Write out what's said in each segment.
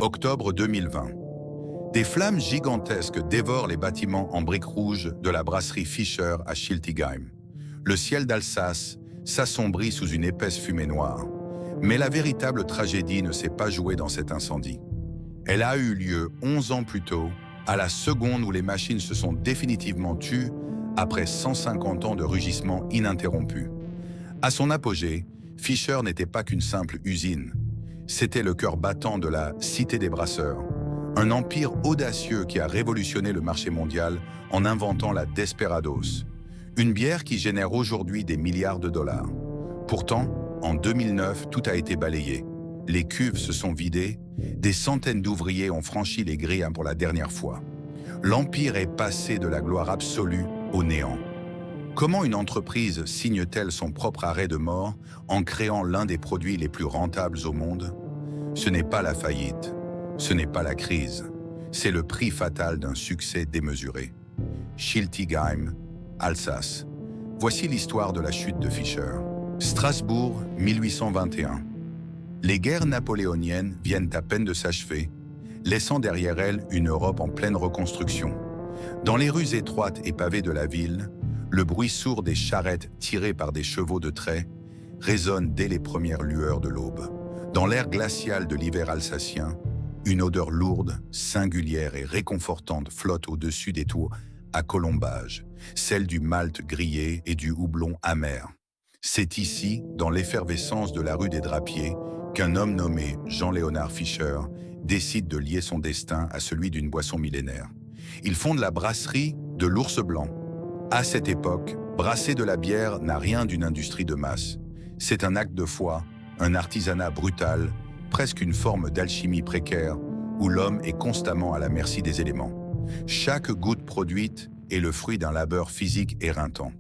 Octobre 2020. Des flammes gigantesques dévorent les bâtiments en briques rouges de la brasserie Fischer à Schiltigheim. Le ciel d'Alsace s'assombrit sous une épaisse fumée noire. Mais la véritable tragédie ne s'est pas jouée dans cet incendie. Elle a eu lieu 11 ans plus tôt, à la seconde où les machines se sont définitivement tues après 150 ans de rugissement ininterrompu. À son apogée, Fischer n'était pas qu'une simple usine. C'était le cœur battant de la Cité des Brasseurs, un empire audacieux qui a révolutionné le marché mondial en inventant la Desperados, une bière qui génère aujourd'hui des milliards de dollars. Pourtant, en 2009, tout a été balayé. Les cuves se sont vidées, des centaines d'ouvriers ont franchi les grilles pour la dernière fois. L'empire est passé de la gloire absolue au néant. Comment une entreprise signe-t-elle son propre arrêt de mort en créant l'un des produits les plus rentables au monde? Ce n'est pas la faillite, ce n'est pas la crise, c'est le prix fatal d'un succès démesuré. Schiltigheim, Alsace. Voici l'histoire de la chute de Fischer. Strasbourg, 1821. Les guerres napoléoniennes viennent à peine de s'achever, laissant derrière elles une Europe en pleine reconstruction. Dans les rues étroites et pavées de la ville, le bruit sourd des charrettes tirées par des chevaux de trait résonne dès les premières lueurs de l'aube. Dans l'air glacial de l'hiver alsacien, une odeur lourde, singulière et réconfortante flotte au-dessus des tours à colombage, celle du malt grillé et du houblon amer. C'est ici, dans l'effervescence de la rue des Drapiers, qu'un homme nommé Jean-Léonard Fischer décide de lier son destin à celui d'une boisson millénaire. Il fonde la brasserie de l'Ours Blanc. À cette époque, brasser de la bière n'a rien d'une industrie de masse. C'est un acte de foi, un artisanat brutal, presque une forme d'alchimie précaire, où l'homme est constamment à la merci des éléments. Chaque goutte produite est le fruit d'un labeur physique éreintant.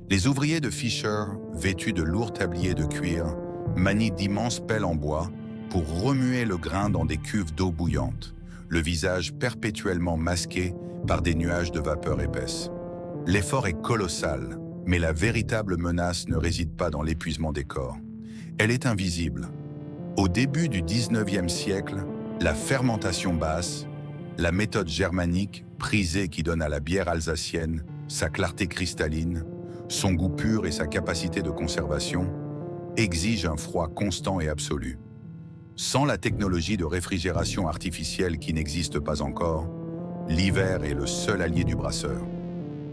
Les ouvriers de Fischer, vêtus de lourds tabliers de cuir, manient d'immenses pelles en bois pour remuer le grain dans des cuves d'eau bouillante, le visage perpétuellement masqué par des nuages de vapeur épaisse. L'effort est colossal, mais la véritable menace ne réside pas dans l'épuisement des corps. Elle est invisible. Au début du 19e siècle, la fermentation basse, la méthode germanique prisée qui donne à la bière alsacienne sa clarté cristalline, son goût pur et sa capacité de conservation, exige un froid constant et absolu. Sans la technologie de réfrigération artificielle qui n'existe pas encore, l'hiver est le seul allié du brasseur.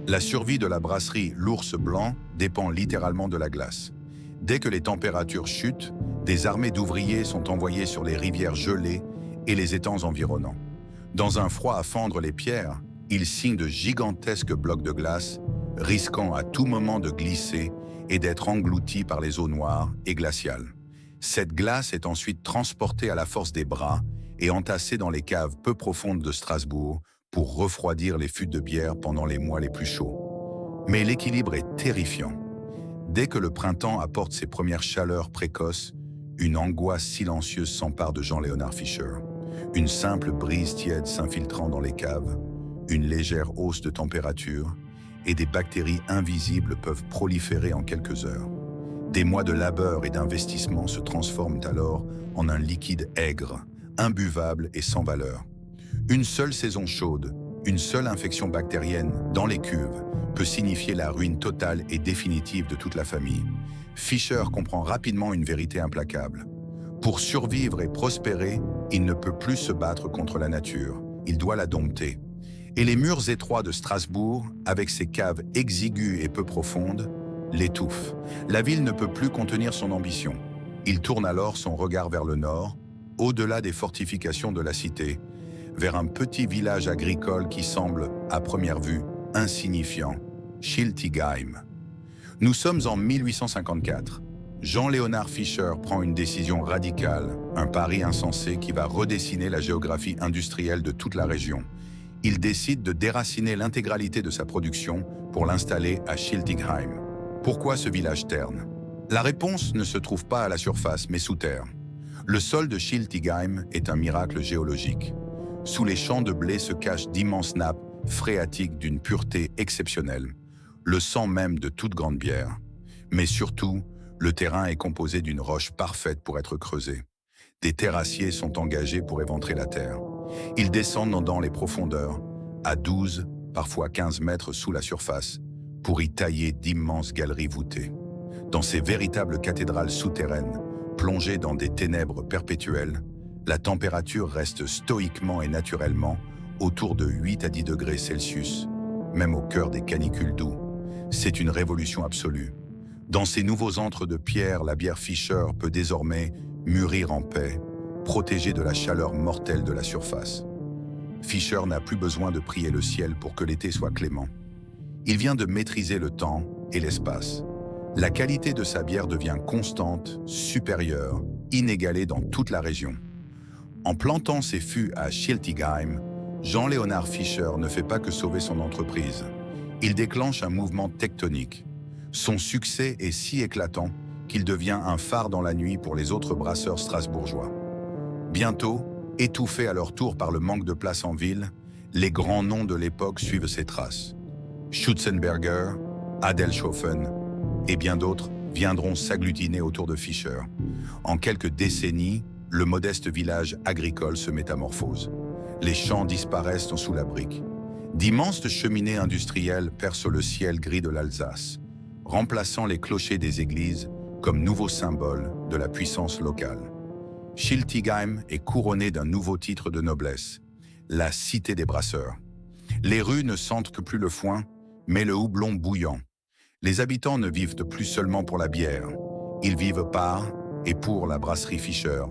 La survie de la brasserie L'Ours Blanc dépend littéralement de la glace. Dès que les températures chutent, des armées d'ouvriers sont envoyées sur les rivières gelées et les étangs environnants. Dans un froid à fendre les pierres, ils signent de gigantesques blocs de glace, risquant à tout moment de glisser et d'être engloutis par les eaux noires et glaciales. Cette glace est ensuite transportée à la force des bras et entassée dans les caves peu profondes de Strasbourg pour refroidir les fûts de bière pendant les mois les plus chauds. Mais l'équilibre est terrifiant. Dès que le printemps apporte ses premières chaleurs précoces, une angoisse silencieuse s'empare de Jean-Léonard Fischer. Une simple brise tiède s'infiltrant dans les caves, une légère hausse de température, et des bactéries invisibles peuvent proliférer en quelques heures. Des mois de labeur et d'investissement se transforment alors en un liquide aigre, imbuvable et sans valeur. Une seule saison chaude, une seule infection bactérienne dans les cuves peut signifier la ruine totale et définitive de toute la famille. Fischer comprend rapidement une vérité implacable. Pour survivre et prospérer, il ne peut plus se battre contre la nature, il doit la dompter. Et les murs étroits de Strasbourg, avec ses caves exiguës et peu profondes, l'étouffent. La ville ne peut plus contenir son ambition. Il tourne alors son regard vers le nord, au-delà des fortifications de la cité, vers un petit village agricole qui semble, à première vue, insignifiant, Schiltigheim. Nous sommes en 1854. Jean-Léonard Fischer prend une décision radicale, un pari insensé qui va redessiner la géographie industrielle de toute la région. Il décide de déraciner l'intégralité de sa production pour l'installer à Schiltigheim. Pourquoi ce village terne? La réponse ne se trouve pas à la surface, mais sous terre. Le sol de Schiltigheim est un miracle géologique. Sous les champs de blé se cachent d'immenses nappes phréatiques d'une pureté exceptionnelle, le sang même de toute grande bière. Mais surtout, le terrain est composé d'une roche parfaite pour être creusée. Des terrassiers sont engagés pour éventrer la terre. Ils descendent dans les profondeurs, à 12, parfois 15 mètres sous la surface, pour y tailler d'immenses galeries voûtées. Dans ces véritables cathédrales souterraines, plongées dans des ténèbres perpétuelles, la température reste stoïquement et naturellement autour de 8 à 10 degrés Celsius, même au cœur des canicules d'août. C'est une révolution absolue. Dans ces nouveaux antres de pierre, la bière Fischer peut désormais mûrir en paix, protégée de la chaleur mortelle de la surface. Fischer n'a plus besoin de prier le ciel pour que l'été soit clément. Il vient de maîtriser le temps et l'espace. La qualité de sa bière devient constante, supérieure, inégalée dans toute la région. En plantant ses fûts à Schiltigheim, Jean-Léonard Fischer ne fait pas que sauver son entreprise. Il déclenche un mouvement tectonique. Son succès est si éclatant qu'il devient un phare dans la nuit pour les autres brasseurs strasbourgeois. Bientôt, étouffés à leur tour par le manque de place en ville, les grands noms de l'époque suivent ses traces. Schutzenberger, Adelshofen et bien d'autres viendront s'agglutiner autour de Fischer. En quelques décennies, le modeste village agricole se métamorphose. Les champs disparaissent sous la brique. D'immenses cheminées industrielles percent le ciel gris de l'Alsace, remplaçant les clochers des églises comme nouveau symbole de la puissance locale. Schiltigheim est couronné d'un nouveau titre de noblesse, la cité des brasseurs. Les rues ne sentent que plus le foin, mais le houblon bouillant. Les habitants ne vivent plus seulement pour la bière, ils vivent par et pour la brasserie Fischer,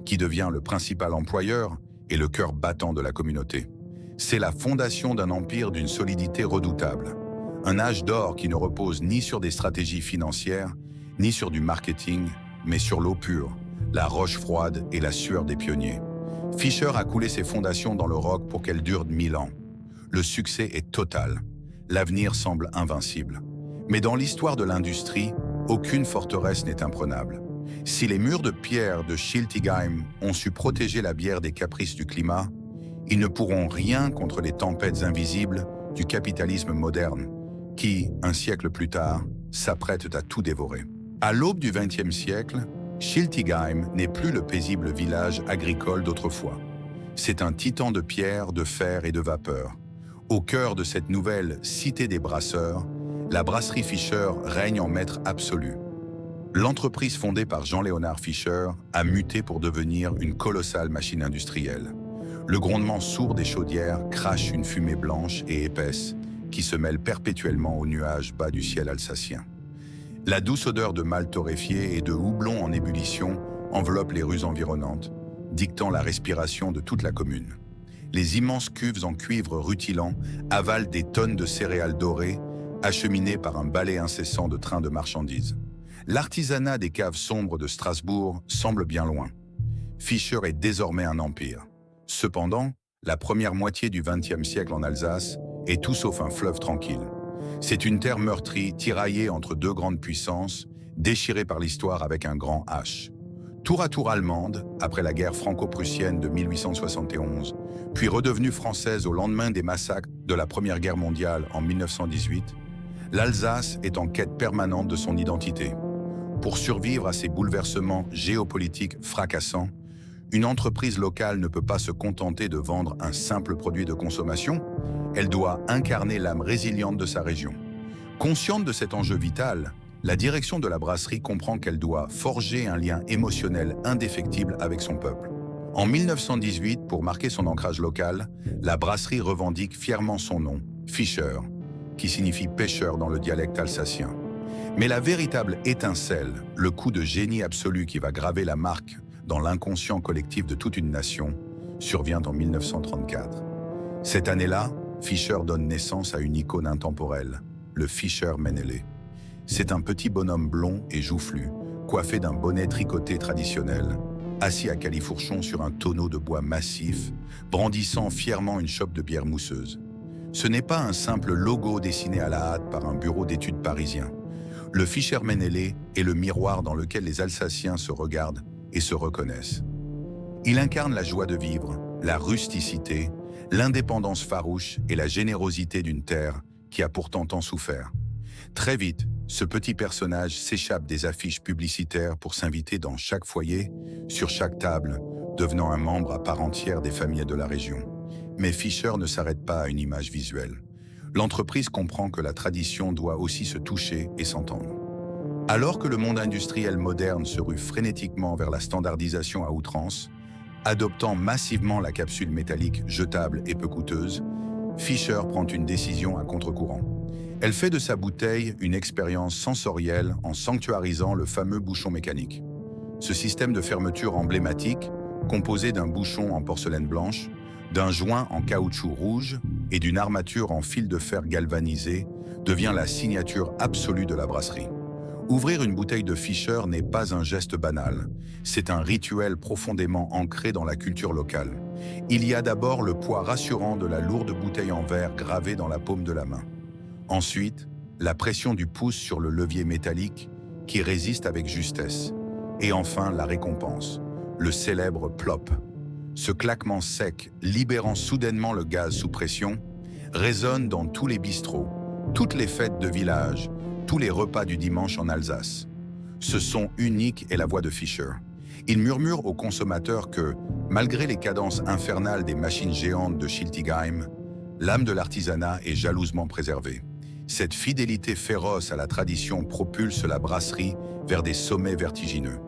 qui devient le principal employeur et le cœur battant de la communauté. C'est la fondation d'un empire d'une solidité redoutable. Un âge d'or qui ne repose ni sur des stratégies financières, ni sur du marketing, mais sur l'eau pure, la roche froide et la sueur des pionniers. Fischer a coulé ses fondations dans le roc pour qu'elles durent 1000 ans. Le succès est total. L'avenir semble invincible. Mais dans l'histoire de l'industrie, aucune forteresse n'est imprenable. Si les murs de pierre de Schiltigheim ont su protéger la bière des caprices du climat, ils ne pourront rien contre les tempêtes invisibles du capitalisme moderne, qui, un siècle plus tard, s'apprêtent à tout dévorer. À l'aube du XXe siècle, Schiltigheim n'est plus le paisible village agricole d'autrefois. C'est un titan de pierre, de fer et de vapeur. Au cœur de cette nouvelle cité des brasseurs, la brasserie Fischer règne en maître absolu. L'entreprise fondée par Jean-Léonard Fischer a muté pour devenir une colossale machine industrielle. Le grondement sourd des chaudières crache une fumée blanche et épaisse qui se mêle perpétuellement aux nuages bas du ciel alsacien. La douce odeur de malt torréfié et de houblon en ébullition enveloppe les rues environnantes, dictant la respiration de toute la commune. Les immenses cuves en cuivre rutilant avalent des tonnes de céréales dorées, acheminées par un balai incessant de trains de marchandises. L'artisanat des caves sombres de Strasbourg semble bien loin. Fischer est désormais un empire. Cependant, la première moitié du XXe siècle en Alsace est tout sauf un fleuve tranquille. C'est une terre meurtrie, tiraillée entre deux grandes puissances, déchirée par l'histoire avec un grand H. Tour à tour allemande, après la guerre franco-prussienne de 1871, puis redevenue française au lendemain des massacres de la Première Guerre mondiale en 1918, l'Alsace est en quête permanente de son identité. Pour survivre à ces bouleversements géopolitiques fracassants, une entreprise locale ne peut pas se contenter de vendre un simple produit de consommation, elle doit incarner l'âme résiliente de sa région. Consciente de cet enjeu vital, la direction de la brasserie comprend qu'elle doit forger un lien émotionnel indéfectible avec son peuple. En 1918, pour marquer son ancrage local, la brasserie revendique fièrement son nom, Fischer, qui signifie pêcheur dans le dialecte alsacien. Mais la véritable étincelle, le coup de génie absolu qui va graver la marque dans l'inconscient collectif de toute une nation, survient en 1934. Cette année-là, Fischer donne naissance à une icône intemporelle, le Fischer Männele. C'est un petit bonhomme blond et joufflu, coiffé d'un bonnet tricoté traditionnel, assis à califourchon sur un tonneau de bois massif, brandissant fièrement une chope de bière mousseuse. Ce n'est pas un simple logo dessiné à la hâte par un bureau d'études parisien. Le Fischer Männele est le miroir dans lequel les Alsaciens se regardent et se reconnaissent. Il incarne la joie de vivre, la rusticité, l'indépendance farouche et la générosité d'une terre qui a pourtant tant souffert. Très vite, Ce petit personnage s'échappe des affiches publicitaires pour s'inviter dans chaque foyer, sur chaque table, devenant un membre à part entière des familles de la région. Mais Fisher ne s'arrête pas à une image visuelle. L'entreprise comprend que la tradition doit aussi se toucher et s'entendre. Alors que le monde industriel moderne se rue frénétiquement vers la standardisation à outrance, adoptant massivement la capsule métallique jetable et peu coûteuse, Fisher prend une décision à contre-courant. Elle fait de sa bouteille une expérience sensorielle en sanctuarisant le fameux bouchon mécanique. Ce système de fermeture emblématique, composé d'un bouchon en porcelaine blanche, d'un joint en caoutchouc rouge et d'une armature en fil de fer galvanisé, devient la signature absolue de la brasserie. Ouvrir une bouteille de Fisher n'est pas un geste banal, c'est un rituel profondément ancré dans la culture locale. Il y a d'abord le poids rassurant de la lourde bouteille en verre gravée dans la paume de la main. Ensuite, la pression du pouce sur le levier métallique qui résiste avec justesse. Et enfin, la récompense, le célèbre plop. Ce claquement sec, libérant soudainement le gaz sous pression, résonne dans tous les bistrots, toutes les fêtes de village, tous les repas du dimanche en Alsace. Ce son unique est la voix de Fisher. Il murmure aux consommateurs que, malgré les cadences infernales des machines géantes de Schiltigheim, l'âme de l'artisanat est jalousement préservée. Cette fidélité féroce à la tradition propulse la brasserie vers des sommets vertigineux.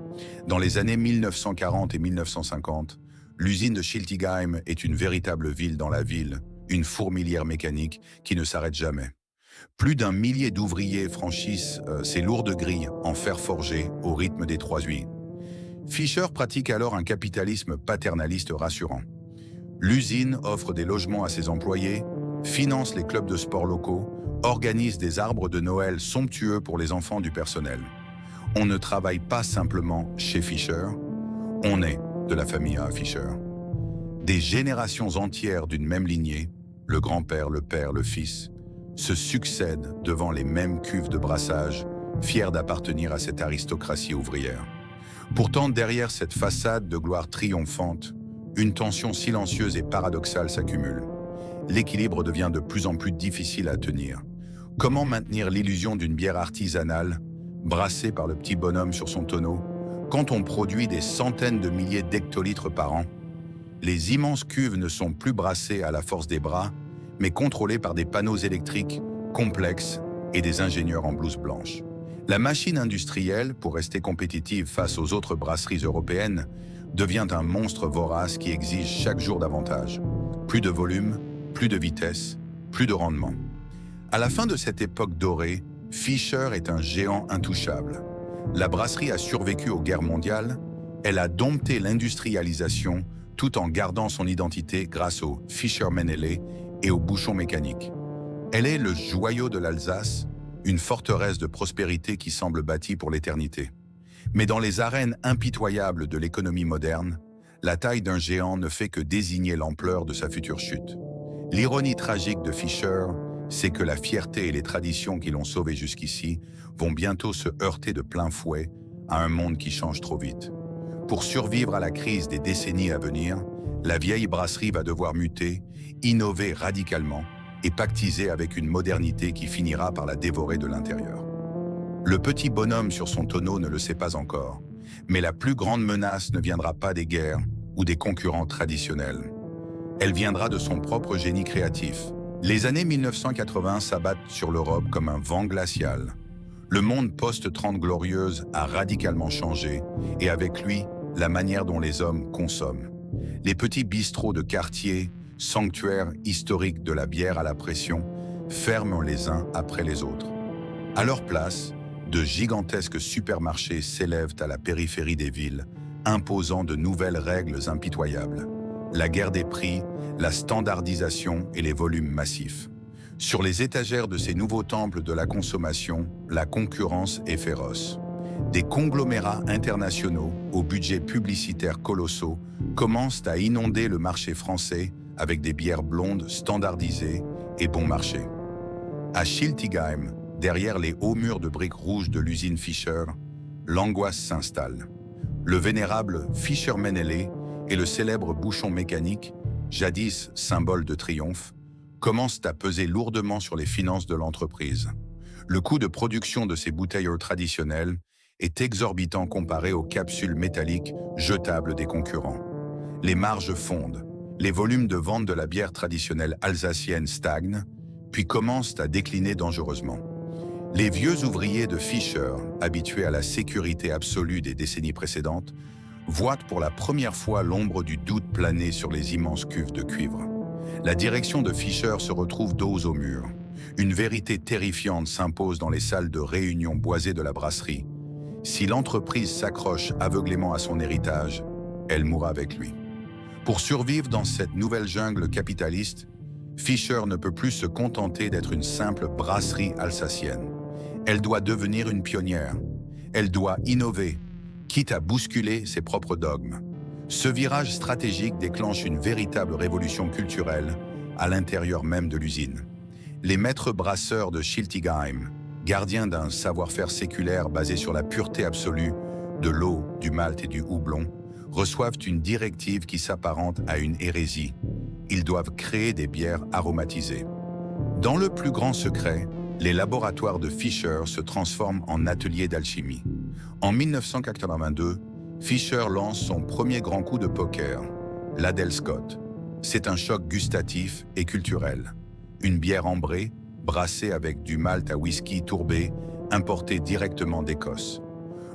Dans les années 1940 et 1950, l'usine de Schiltigheim est une véritable ville dans la ville, une fourmilière mécanique qui ne s'arrête jamais. Plus d'un millier d'ouvriers franchissent ces lourdes grilles en fer forgé au rythme des 3 huiles. Fisher pratique alors un capitalisme paternaliste rassurant. L'usine offre des logements à ses employés, finance les clubs de sport locaux, organise des arbres de Noël somptueux pour les enfants du personnel. On ne travaille pas simplement chez Fisher, on est de la famille A. Fisher. Des générations entières d'une même lignée, le grand-père, le père, le fils, se succèdent devant les mêmes cuves de brassage, fiers d'appartenir à cette aristocratie ouvrière. Pourtant, derrière cette façade de gloire triomphante, une tension silencieuse et paradoxale s'accumule. L'équilibre devient de plus en plus difficile à tenir. Comment maintenir l'illusion d'une bière artisanale, brassée par le petit bonhomme sur son tonneau, quand on produit des centaines de milliers d'hectolitres par an? Les immenses cuves ne sont plus brassées à la force des bras, mais contrôlées par des panneaux électriques complexes et des ingénieurs en blouse blanche. La machine industrielle, pour rester compétitive face aux autres brasseries européennes, devient un monstre vorace qui exige chaque jour davantage. Plus de volume, plus de vitesse, plus de rendement. À la fin de cette époque dorée, Fisher est un géant intouchable. La brasserie a survécu aux guerres mondiales, elle a dompté l'industrialisation tout en gardant son identité grâce au Fischer-Männele et au bouchon mécanique. Elle est le joyau de l'Alsace, une forteresse de prospérité qui semble bâtie pour l'éternité. Mais dans les arènes impitoyables de l'économie moderne, la taille d'un géant ne fait que désigner l'ampleur de sa future chute. L'ironie tragique de Fisher, c'est que la fierté et les traditions qui l'ont sauvé jusqu'ici vont bientôt se heurter de plein fouet à un monde qui change trop vite. Pour survivre à la crise des décennies à venir, la vieille brasserie va devoir muter, innover radicalement et pactiser avec une modernité qui finira par la dévorer de l'intérieur. Le petit bonhomme sur son tonneau ne le sait pas encore, mais la plus grande menace ne viendra pas des guerres ou des concurrents traditionnels. Elle viendra de son propre génie créatif. Les années 1980 s'abattent sur l'Europe comme un vent glacial. Le monde post-30 glorieuse a radicalement changé et avec lui, la manière dont les hommes consomment. Les petits bistrots de quartier, sanctuaires historiques de la bière à la pression, ferment les uns après les autres. À leur place, de gigantesques supermarchés s'élèvent à la périphérie des villes, imposant de nouvelles règles impitoyables. La guerre des prix, la standardisation et les volumes massifs. Sur les étagères de ces nouveaux temples de la consommation, la concurrence est féroce. Des conglomérats internationaux aux budgets publicitaires colossaux commencent à inonder le marché français avec des bières blondes standardisées et bon marché. À Schiltigheim, derrière les hauts murs de briques rouges de l'usine Fischer, l'angoisse s'installe. Le vénérable Fischer-Männele et le célèbre bouchon mécanique, jadis symbole de triomphe, commencent à peser lourdement sur les finances de l'entreprise. Le coût de production de ces bouteilles traditionnelles est exorbitant comparé aux capsules métalliques jetables des concurrents. Les marges fondent, les volumes de vente de la bière traditionnelle alsacienne stagnent, puis commencent à décliner dangereusement. Les vieux ouvriers de Fischer, habitués à la sécurité absolue des décennies précédentes, voient pour la première fois l'ombre du doute planer sur les immenses cuves de cuivre. La direction de Fischer se retrouve dos au mur. Une vérité terrifiante s'impose dans les salles de réunion boisées de la brasserie. Si l'entreprise s'accroche aveuglément à son héritage, elle mourra avec lui. Pour survivre dans cette nouvelle jungle capitaliste, Fischer ne peut plus se contenter d'être une simple brasserie alsacienne. Elle doit devenir une pionnière. Elle doit innover, quitte à bousculer ses propres dogmes. Ce virage stratégique déclenche une véritable révolution culturelle à l'intérieur même de l'usine. Les maîtres brasseurs de Schiltigheim, gardiens d'un savoir-faire séculaire basé sur la pureté absolue de l'eau, du malt et du houblon, reçoivent une directive qui s'apparente à une hérésie. Ils doivent créer des bières aromatisées. Dans le plus grand secret, les laboratoires de Fischer se transforment en ateliers d'alchimie. En 1982, Fischer lance son premier grand coup de poker, l'Adelscott. C'est un choc gustatif et culturel. Une bière ambrée, brassée avec du malt à whisky tourbé, importé directement d'Écosse.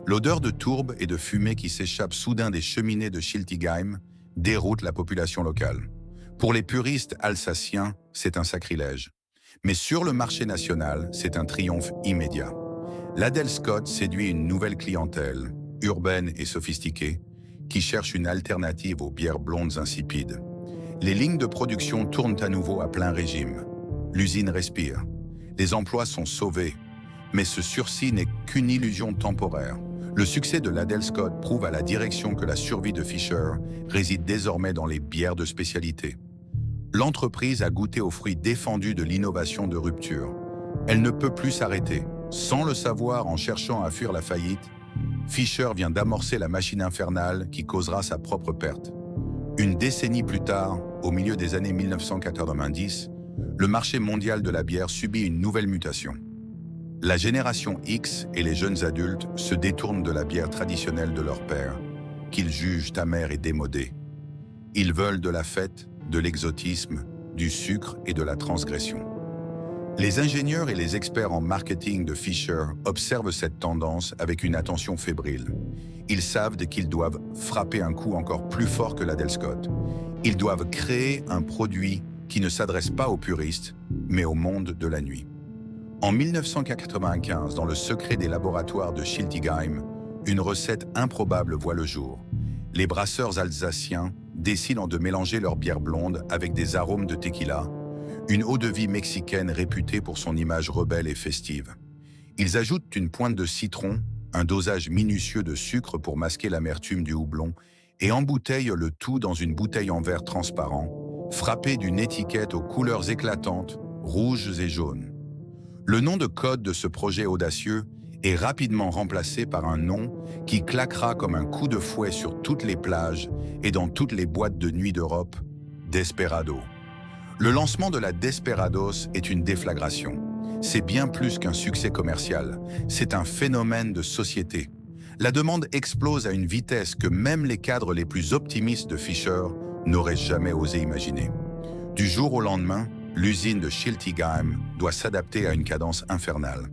L'odeur de tourbe et de fumée qui s'échappe soudain des cheminées de Schiltigheim déroute la population locale. Pour les puristes alsaciens, c'est un sacrilège. Mais sur le marché national, c'est un triomphe immédiat. L'Adelscott séduit une nouvelle clientèle, urbaine et sophistiquée, qui cherche une alternative aux bières blondes insipides. Les lignes de production tournent à nouveau à plein régime. L'usine respire. Les emplois sont sauvés. Mais ce sursis n'est qu'une illusion temporaire. Le succès de l'Adelscott prouve à la direction que la survie de Fischer réside désormais dans les bières de spécialité. L'entreprise a goûté aux fruits défendus de l'innovation de rupture. Elle ne peut plus s'arrêter. Sans le savoir, en cherchant à fuir la faillite, Fischer vient d'amorcer la machine infernale qui causera sa propre perte. Une décennie plus tard, au milieu des années 1990, le marché mondial de la bière subit une nouvelle mutation. La génération X et les jeunes adultes se détournent de la bière traditionnelle de leur père, qu'ils jugent amère et démodée. Ils veulent de la fête, de l'exotisme, du sucre et de la transgression. Les ingénieurs et les experts en marketing de Fischer observent cette tendance avec une attention fébrile. Ils savent qu'ils doivent frapper un coup encore plus fort que l'Adelscott. Ils doivent créer un produit qui ne s'adresse pas aux puristes, mais au monde de la nuit. En 1995, dans le secret des laboratoires de Schiltigheim, une recette improbable voit le jour. Les brasseurs alsaciens décident de mélanger leur bière blonde avec des arômes de tequila, une eau-de-vie mexicaine réputée pour son image rebelle et festive. Ils ajoutent une pointe de citron, un dosage minutieux de sucre pour masquer l'amertume du houblon et embouteillent le tout dans une bouteille en verre transparent, frappée d'une étiquette aux couleurs éclatantes, rouges et jaunes. Le nom de code de ce projet audacieux est rapidement remplacé par un nom qui claquera comme un coup de fouet sur toutes les plages et dans toutes les boîtes de nuit d'Europe, Desperado. Le lancement de la Desperados est une déflagration. C'est bien plus qu'un succès commercial, c'est un phénomène de société. La demande explose à une vitesse que même les cadres les plus optimistes de Fischer n'auraient jamais osé imaginer. Du jour au lendemain, l'usine de Schiltigheim doit s'adapter à une cadence infernale.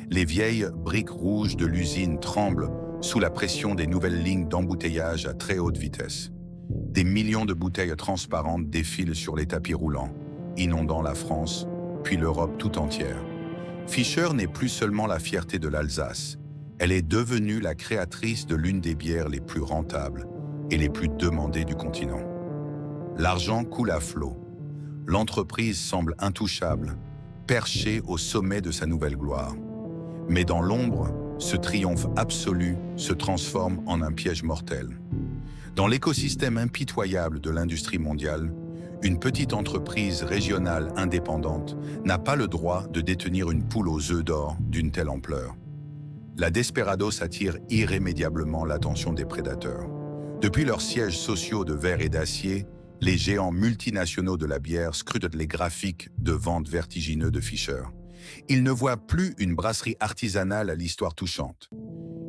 Les vieilles briques rouges de l'usine tremblent sous la pression des nouvelles lignes d'embouteillage à très haute vitesse. Des millions de bouteilles transparentes défilent sur les tapis roulants, inondant la France, puis l'Europe tout entière. Fischer n'est plus seulement la fierté de l'Alsace, elle est devenue la créatrice de l'une des bières les plus rentables et les plus demandées du continent. L'argent coule à flot. L'entreprise semble intouchable, perchée au sommet de sa nouvelle gloire. Mais dans l'ombre, ce triomphe absolu se transforme en un piège mortel. Dans l'écosystème impitoyable de l'industrie mondiale, une petite entreprise régionale indépendante n'a pas le droit de détenir une poule aux œufs d'or d'une telle ampleur. La Desperados attire irrémédiablement l'attention des prédateurs. Depuis leurs sièges sociaux de verre et d'acier, les géants multinationaux de la bière scrutent les graphiques de vente vertigineux de Fischer. Il ne voit plus une brasserie artisanale à l'histoire touchante.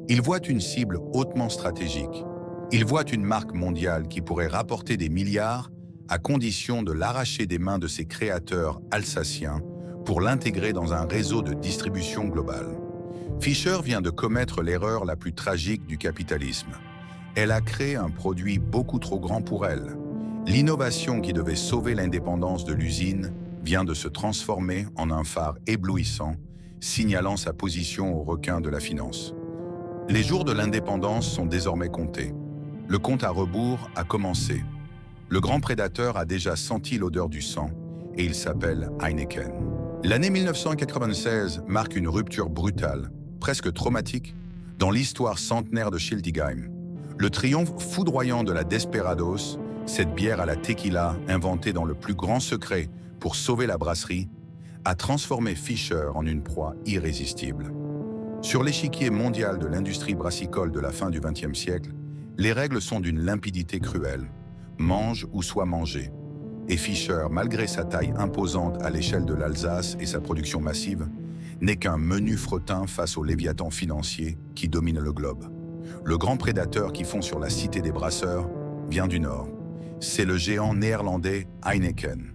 Il voit une cible hautement stratégique. Il voit une marque mondiale qui pourrait rapporter des milliards à condition de l'arracher des mains de ses créateurs alsaciens pour l'intégrer dans un réseau de distribution globale. Fischer vient de commettre l'erreur la plus tragique du capitalisme. Elle a créé un produit beaucoup trop grand pour elle. L'innovation qui devait sauver l'indépendance de l'usine vient de se transformer en un phare éblouissant, signalant sa position au requin de la finance. Les jours de l'indépendance sont désormais comptés. Le compte à rebours a commencé. Le grand prédateur a déjà senti l'odeur du sang et il s'appelle Heineken. L'année 1996 marque une rupture brutale, presque traumatique, dans l'histoire centenaire de Schiltigheim. Le triomphe foudroyant de la Desperados, cette bière à la tequila inventée dans le plus grand secret pour sauver la brasserie, a transformé Fischer en une proie irrésistible. Sur l'échiquier mondial de l'industrie brassicole de la fin du XXe siècle, les règles sont d'une limpidité cruelle. Mange ou sois mangé. Et Fischer, malgré sa taille imposante à l'échelle de l'Alsace et sa production massive, n'est qu'un menu fretin face au léviathan financier qui domine le globe. Le grand prédateur qui fond sur la cité des brasseurs vient du Nord. C'est le géant néerlandais Heineken.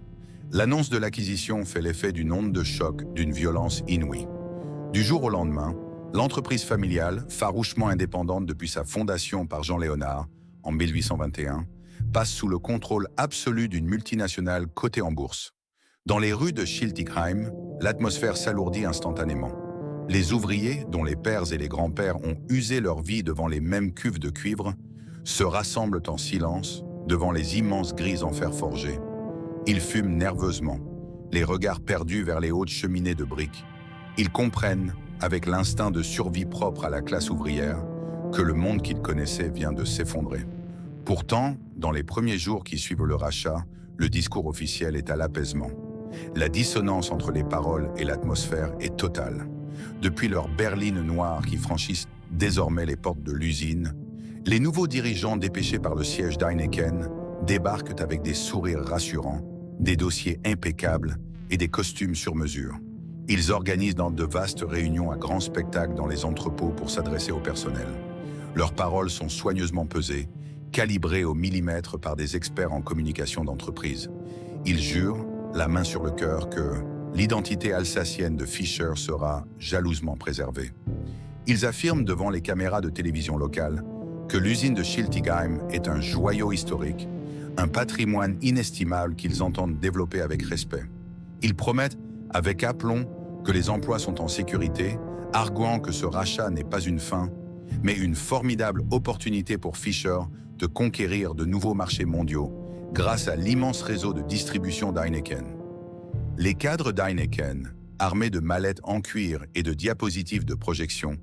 L'annonce de l'acquisition fait l'effet d'une onde de choc d'une violence inouïe. Du jour au lendemain, l'entreprise familiale, farouchement indépendante depuis sa fondation par Jean Léonard en 1821, passe sous le contrôle absolu d'une multinationale cotée en bourse. Dans les rues de Schiltigheim, l'atmosphère s'alourdit instantanément. Les ouvriers, dont les pères et les grands-pères ont usé leur vie devant les mêmes cuves de cuivre, se rassemblent en silence devant les immenses grilles en fer forgé. Ils fument nerveusement, les regards perdus vers les hautes cheminées de briques. Ils comprennent, avec l'instinct de survie propre à la classe ouvrière, que le monde qu'ils connaissaient vient de s'effondrer. Pourtant, dans les premiers jours qui suivent le rachat, le discours officiel est à l'apaisement. La dissonance entre les paroles et l'atmosphère est totale. Depuis leurs berlines noires qui franchissent désormais les portes de l'usine, les nouveaux dirigeants dépêchés par le siège d'Heineken débarquent avec des sourires rassurants, des dossiers impeccables et des costumes sur mesure. Ils organisent dans de vastes réunions à grand spectacle dans les entrepôts pour s'adresser au personnel. Leurs paroles sont soigneusement pesées, calibrées au millimètre par des experts en communication d'entreprise. Ils jurent, la main sur le cœur, que l'identité alsacienne de Fischer sera jalousement préservée. Ils affirment devant les caméras de télévision locales que l'usine de Schiltigheim est un joyau historique, un patrimoine inestimable qu'ils entendent développer avec respect. Ils promettent, avec aplomb, que les emplois sont en sécurité, arguant que ce rachat n'est pas une fin, mais une formidable opportunité pour Fischer de conquérir de nouveaux marchés mondiaux grâce à l'immense réseau de distribution d'Heineken. Les cadres d'Heineken, armés de mallettes en cuir et de diapositives de projection,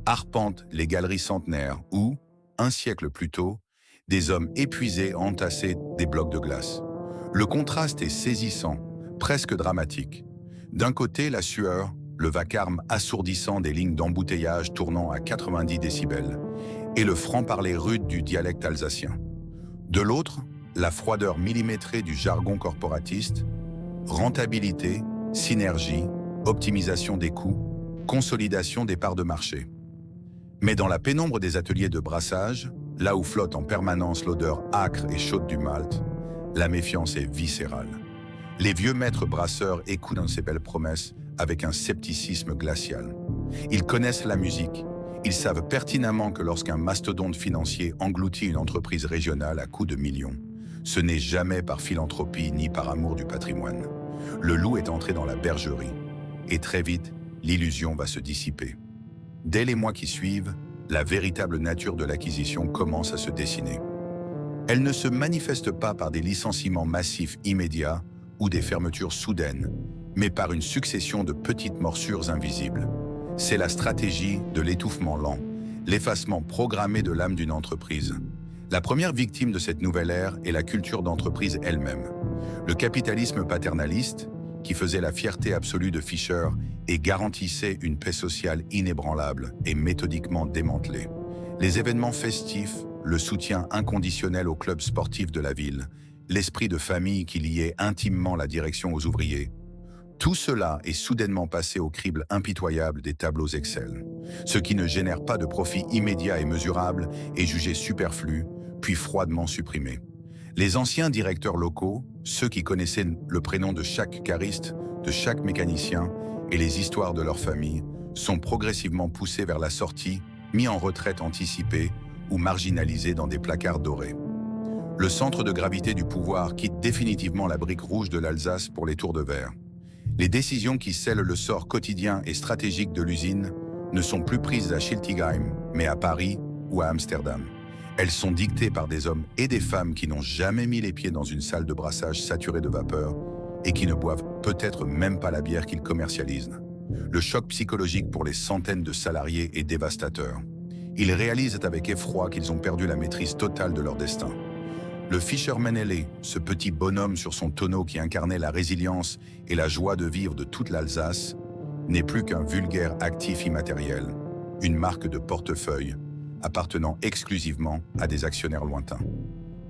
arpentent les galeries centenaires où, un siècle plus tôt, des hommes épuisés entassaient des blocs de glace. Le contraste est saisissant, presque dramatique. D'un côté, la sueur, le vacarme assourdissant des lignes d'embouteillage tournant à 90 décibels, et le franc-parler rude du dialecte alsacien. De l'autre, la froideur millimétrée du jargon corporatiste, rentabilité, synergie, optimisation des coûts, consolidation des parts de marché. Mais dans la pénombre des ateliers de brassage, là où flotte en permanence l'odeur âcre et chaude du malt, la méfiance est viscérale. Les vieux maîtres brasseurs écoutent ces belles promesses avec un scepticisme glacial. Ils connaissent la musique. Ils savent pertinemment que lorsqu'un mastodonte financier engloutit une entreprise régionale à coups de millions, ce n'est jamais par philanthropie ni par amour du patrimoine. Le loup est entré dans la bergerie. Et très vite, l'illusion va se dissiper. Dès les mois qui suivent, la véritable nature de l'acquisition commence à se dessiner. Elle ne se manifeste pas par des licenciements massifs immédiats ou des fermetures soudaines, mais par une succession de petites morsures invisibles. C'est la stratégie de l'étouffement lent, l'effacement programmé de l'âme d'une entreprise. La première victime de cette nouvelle ère est la culture d'entreprise elle-même. Le capitalisme paternaliste, qui faisait la fierté absolue de Fischer et garantissait une paix sociale inébranlable et méthodiquement démantelée. Les événements festifs, le soutien inconditionnel aux clubs sportifs de la ville, l'esprit de famille qui liait intimement la direction aux ouvriers, Tout cela est soudainement passé au crible impitoyable des tableaux Excel. Ce qui ne génère pas de profit immédiat et mesurable est jugé superflu, puis froidement supprimé. Les anciens directeurs locaux, ceux qui connaissaient le prénom de chaque cariste, de chaque mécanicien et les histoires de leur famille, sont progressivement poussés vers la sortie, mis en retraite anticipée ou marginalisés dans des placards dorés. Le centre de gravité du pouvoir quitte définitivement la brique rouge de l'Alsace pour les tours de verre. Les décisions qui scellent le sort quotidien et stratégique de l'usine ne sont plus prises à Schiltigheim, mais à Paris ou à Amsterdam. Elles sont dictées par des hommes et des femmes qui n'ont jamais mis les pieds dans une salle de brassage saturée de vapeur et qui ne boivent peut-être même pas la bière qu'ils commercialisent. Le choc psychologique pour les centaines de salariés est dévastateur. Ils réalisent avec effroi qu'ils ont perdu la maîtrise totale de leur destin. Le Fisherman Ailé, ce petit bonhomme sur son tonneau qui incarnait la résilience et la joie de vivre de toute l'Alsace, n'est plus qu'un vulgaire actif immatériel, une marque de portefeuille appartenant exclusivement à des actionnaires lointains.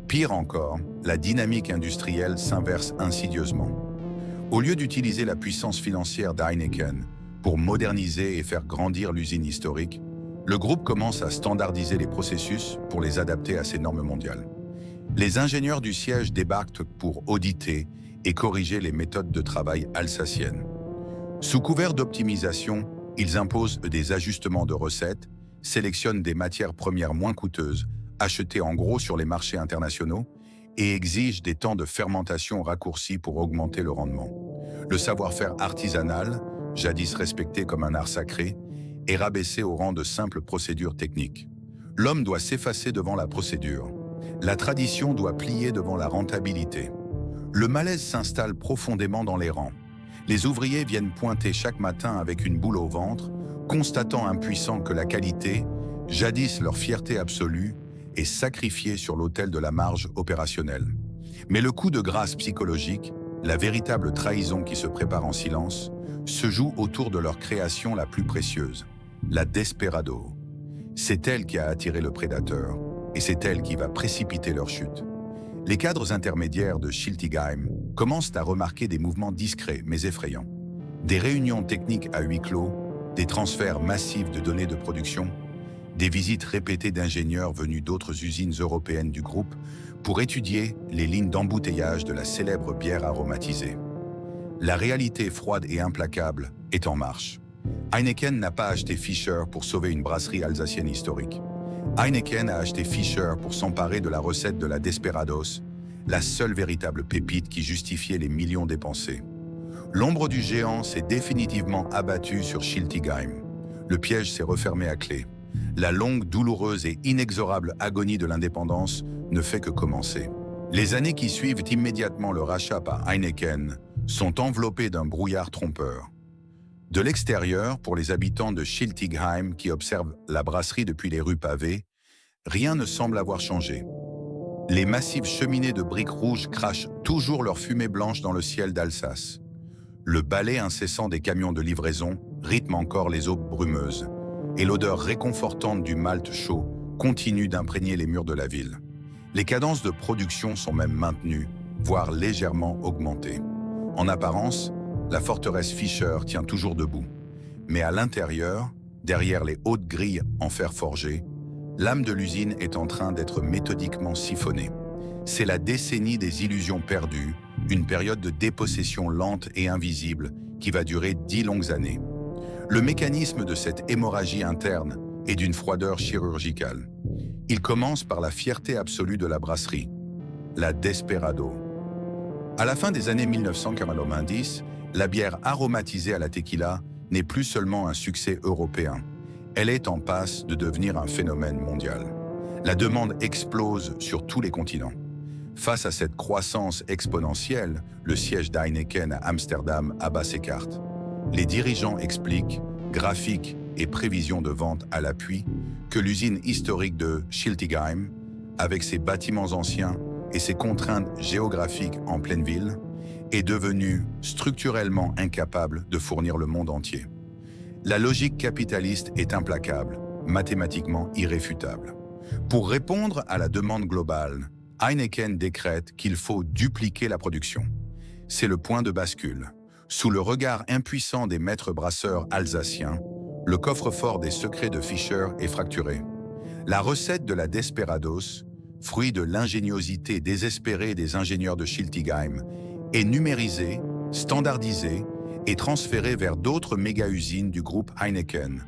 Pire encore, la dynamique industrielle s'inverse insidieusement. Au lieu d'utiliser la puissance financière d'Heineken pour moderniser et faire grandir l'usine historique, le groupe commence à standardiser les processus pour les adapter à ces normes mondiales. Les ingénieurs du siège débarquent pour auditer et corriger les méthodes de travail alsaciennes. Sous couvert d'optimisation, ils imposent des ajustements de recettes, sélectionnent des matières premières moins coûteuses, achetées en gros sur les marchés internationaux, et exigent des temps de fermentation raccourcis pour augmenter le rendement. Le savoir-faire artisanal, jadis respecté comme un art sacré, est rabaissé au rang de simple procédure technique. L'homme doit s'effacer devant la procédure. La tradition doit plier devant la rentabilité. Le malaise s'installe profondément dans les rangs. Les ouvriers viennent pointer chaque matin avec une boule au ventre, constatant impuissants que la qualité, jadis leur fierté absolue, est sacrifiée sur l'autel de la marge opérationnelle. Mais le coup de grâce psychologique, la véritable trahison qui se prépare en silence, se joue autour de leur création la plus précieuse, la Desperado. C'est elle qui a attiré le prédateur, et c'est elle qui va précipiter leur chute. Les cadres intermédiaires de Schiltigheim commencent à remarquer des mouvements discrets mais effrayants. Des réunions techniques à huis clos, des transferts massifs de données de production, des visites répétées d'ingénieurs venus d'autres usines européennes du groupe pour étudier les lignes d'embouteillage de la célèbre bière aromatisée. La réalité froide et implacable est en marche. Heineken n'a pas acheté Fischer pour sauver une brasserie alsacienne historique. Heineken a acheté Fischer pour s'emparer de la recette de la Desperados, la seule véritable pépite qui justifiait les millions dépensés. L'ombre du géant s'est définitivement abattue sur Schiltigheim. Le piège s'est refermé à clé. La longue, douloureuse et inexorable agonie de l'indépendance ne fait que commencer. Les années qui suivent immédiatement le rachat par Heineken sont enveloppées d'un brouillard trompeur. De l'extérieur, pour les habitants de Schiltigheim qui observent la brasserie depuis les rues pavées, rien ne semble avoir changé. Les massives cheminées de briques rouges crachent toujours leur fumée blanche dans le ciel d'Alsace. Le balai incessant des camions de livraison rythme encore les aubes brumeuses, et l'odeur réconfortante du malt chaud continue d'imprégner les murs de la ville. Les cadences de production sont même maintenues, voire légèrement augmentées. En apparence, la forteresse Fischer tient toujours debout. Mais à l'intérieur, derrière les hautes grilles en fer forgé, l'âme de l'usine est en train d'être méthodiquement siphonnée. C'est la décennie des illusions perdues, une période de dépossession lente et invisible qui va durer 10 longues années. Le mécanisme de cette hémorragie interne est d'une froideur chirurgicale. Il commence par la fierté absolue de la brasserie, la Desperado. À la fin des années 1990, la bière aromatisée à la tequila n'est plus seulement un succès européen. Elle est en passe de devenir un phénomène mondial. La demande explose sur tous les continents. Face à cette croissance exponentielle, le siège d'Heineken à Amsterdam abat ses cartes. Les dirigeants expliquent, graphiques et prévisions de vente à l'appui, que l'usine historique de Schiltigheim, avec ses bâtiments anciens et ses contraintes géographiques en pleine ville, est devenue structurellement incapable de fournir le monde entier. La logique capitaliste est implacable, mathématiquement irréfutable. Pour répondre à la demande globale, Heineken décrète qu'il faut dupliquer la production. C'est le point de bascule. Sous le regard impuissant des maîtres brasseurs alsaciens, le coffre-fort des secrets de Fischer est fracturé. La recette de la Desperados, fruit de l'ingéniosité désespérée des ingénieurs de Schiltigheim, est numérisée, standardisée et transférée vers d'autres méga-usines du groupe Heineken,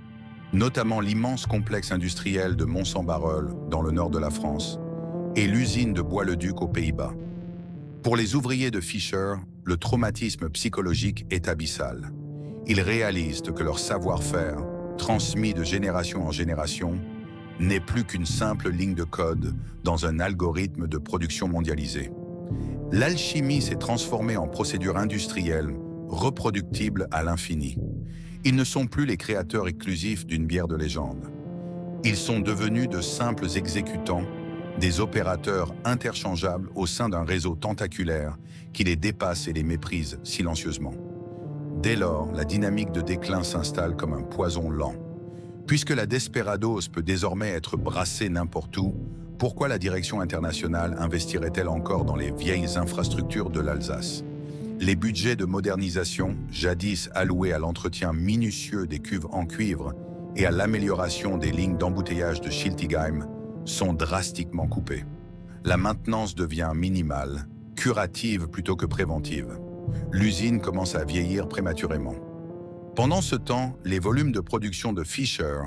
notamment l'immense complexe industriel de Mons-en-Barœul dans le nord de la France et l'usine de Bois-le-Duc aux Pays-Bas. Pour les ouvriers de Fischer, le traumatisme psychologique est abyssal. Ils réalisent que leur savoir-faire, transmis de génération en génération, n'est plus qu'une simple ligne de code dans un algorithme de production mondialisé. L'alchimie s'est transformée en procédure industrielle, reproductible à l'infini. Ils ne sont plus les créateurs exclusifs d'une bière de légende. Ils sont devenus de simples exécutants, des opérateurs interchangeables au sein d'un réseau tentaculaire qui les dépasse et les méprise silencieusement. Dès lors, la dynamique de déclin s'installe comme un poison lent. Puisque la Desperados peut désormais être brassée n'importe où, pourquoi la direction internationale investirait-elle encore dans les vieilles infrastructures de l'Alsace? Les budgets de modernisation, jadis alloués à l'entretien minutieux des cuves en cuivre et à l'amélioration des lignes d'embouteillage de Schiltigheim, sont drastiquement coupés. La maintenance devient minimale, curative plutôt que préventive. L'usine commence à vieillir prématurément. Pendant ce temps, les volumes de production de Fischer,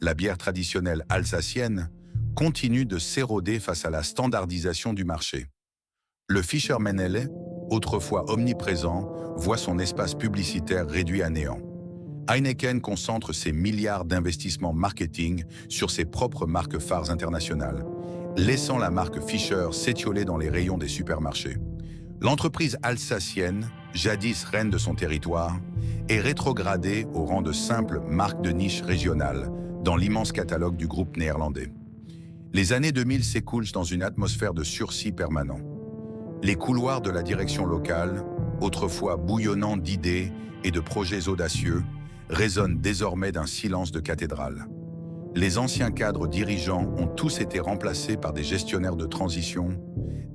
la bière traditionnelle alsacienne, continuent de s'éroder face à la standardisation du marché. Le Fischer Männele, autrefois omniprésent, voit son espace publicitaire réduit à néant. Heineken concentre ses milliards d'investissements marketing sur ses propres marques phares internationales, laissant la marque Fischer s'étioler dans les rayons des supermarchés. L'entreprise alsacienne, jadis reine de son territoire, est rétrogradée au rang de simple marque de niche régionale dans l'immense catalogue du groupe néerlandais. Les années 2000 s'écoulent dans une atmosphère de sursis permanent. Les couloirs de la direction locale, autrefois bouillonnants d'idées et de projets audacieux, résonnent désormais d'un silence de cathédrale. Les anciens cadres dirigeants ont tous été remplacés par des gestionnaires de transition,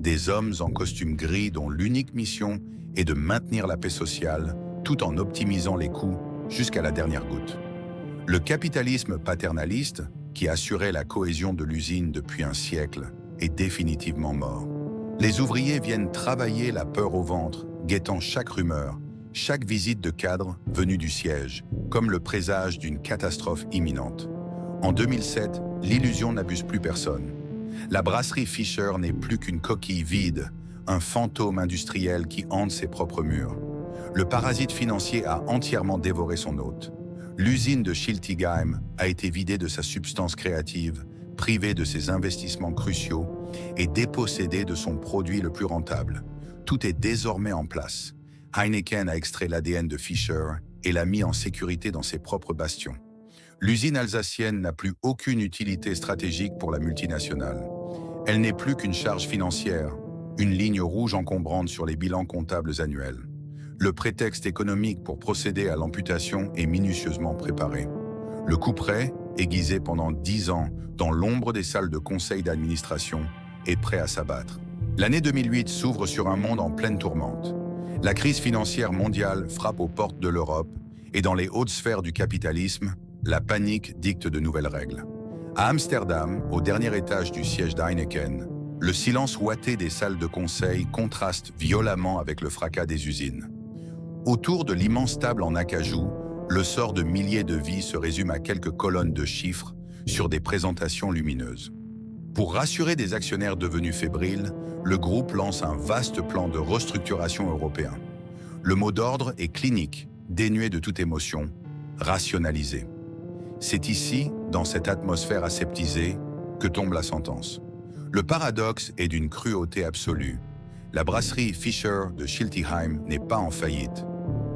des hommes en costume gris dont l'unique mission est de maintenir la paix sociale tout en optimisant les coûts jusqu'à la dernière goutte. Le capitalisme paternaliste, qui assurait la cohésion de l'usine depuis un siècle, est définitivement mort. Les ouvriers viennent travailler la peur au ventre, guettant chaque rumeur, chaque visite de cadre venue du siège, comme le présage d'une catastrophe imminente. En 2007, l'illusion n'abuse plus personne. La brasserie Fischer n'est plus qu'une coquille vide, un fantôme industriel qui hante ses propres murs. Le parasite financier a entièrement dévoré son hôte. L'usine de Schiltigheim a été vidée de sa substance créative, privée de ses investissements cruciaux et dépossédée de son produit le plus rentable. Tout est désormais en place. Heineken a extrait l'ADN de Fischer et l'a mis en sécurité dans ses propres bastions. L'usine alsacienne n'a plus aucune utilité stratégique pour la multinationale. Elle n'est plus qu'une charge financière, une ligne rouge encombrante sur les bilans comptables annuels. Le prétexte économique pour procéder à l'amputation est minutieusement préparé. Le couperet, aiguisé pendant 10 ans dans l'ombre des salles de conseil d'administration, est prêt à s'abattre. L'année 2008 s'ouvre sur un monde en pleine tourmente. La crise financière mondiale frappe aux portes de l'Europe et dans les hautes sphères du capitalisme, la panique dicte de nouvelles règles. À Amsterdam, au dernier étage du siège d'Heineken, le silence ouaté des salles de conseil contraste violemment avec le fracas des usines. Autour de l'immense table en acajou, le sort de milliers de vies se résume à quelques colonnes de chiffres sur des présentations lumineuses. Pour rassurer des actionnaires devenus fébriles, le groupe lance un vaste plan de restructuration européen. Le mot d'ordre est clinique, dénué de toute émotion, rationaliser. C'est ici, dans cette atmosphère aseptisée, que tombe la sentence. Le paradoxe est d'une cruauté absolue. La brasserie Fischer de Schiltigheim n'est pas en faillite.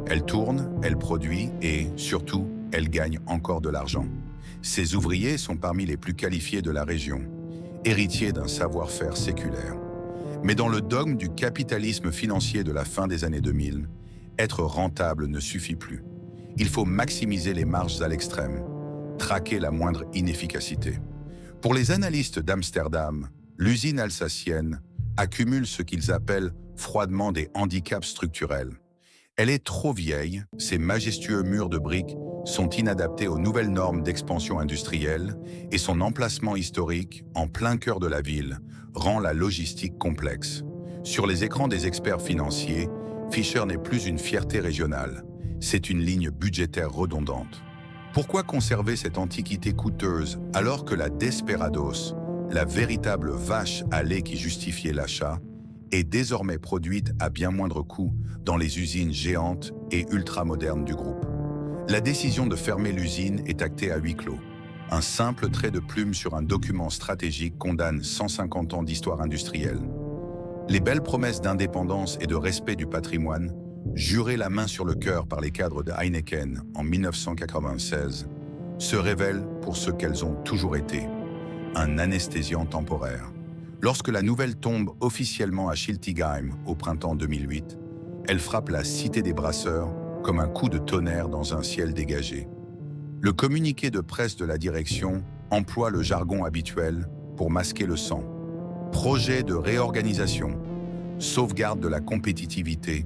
Elle tourne, elle produit et, surtout, elle gagne encore de l'argent. Ses ouvriers sont parmi les plus qualifiés de la région, héritiers d'un savoir-faire séculaire. Mais dans le dogme du capitalisme financier de la fin des années 2000, être rentable ne suffit plus. Il faut maximiser les marges à l'extrême, traquer la moindre inefficacité. Pour les analystes d'Amsterdam, l'usine alsacienne accumule ce qu'ils appellent froidement des handicaps structurels. Elle est trop vieille, ses majestueux murs de briques sont inadaptés aux nouvelles normes d'expansion industrielle et son emplacement historique, en plein cœur de la ville, rend la logistique complexe. Sur les écrans des experts financiers, Fisher n'est plus une fierté régionale, c'est une ligne budgétaire redondante. Pourquoi conserver cette antiquité coûteuse alors que la Desperados, la véritable vache à lait qui justifiait l'achat, est désormais produite à bien moindre coût dans les usines géantes et ultramodernes du groupe? La décision de fermer l'usine est actée à huis clos. Un simple trait de plume sur un document stratégique condamne 150 ans d'histoire industrielle. Les belles promesses d'indépendance et de respect du patrimoine, jurées la main sur le cœur par les cadres de Heineken en 1996, se révèlent pour ce qu'elles ont toujours été, un anesthésiant temporaire. Lorsque la nouvelle tombe officiellement à Schiltigheim au printemps 2008, elle frappe la cité des brasseurs comme un coup de tonnerre dans un ciel dégagé. Le communiqué de presse de la direction emploie le jargon habituel pour masquer le sang. Projet de réorganisation, sauvegarde de la compétitivité,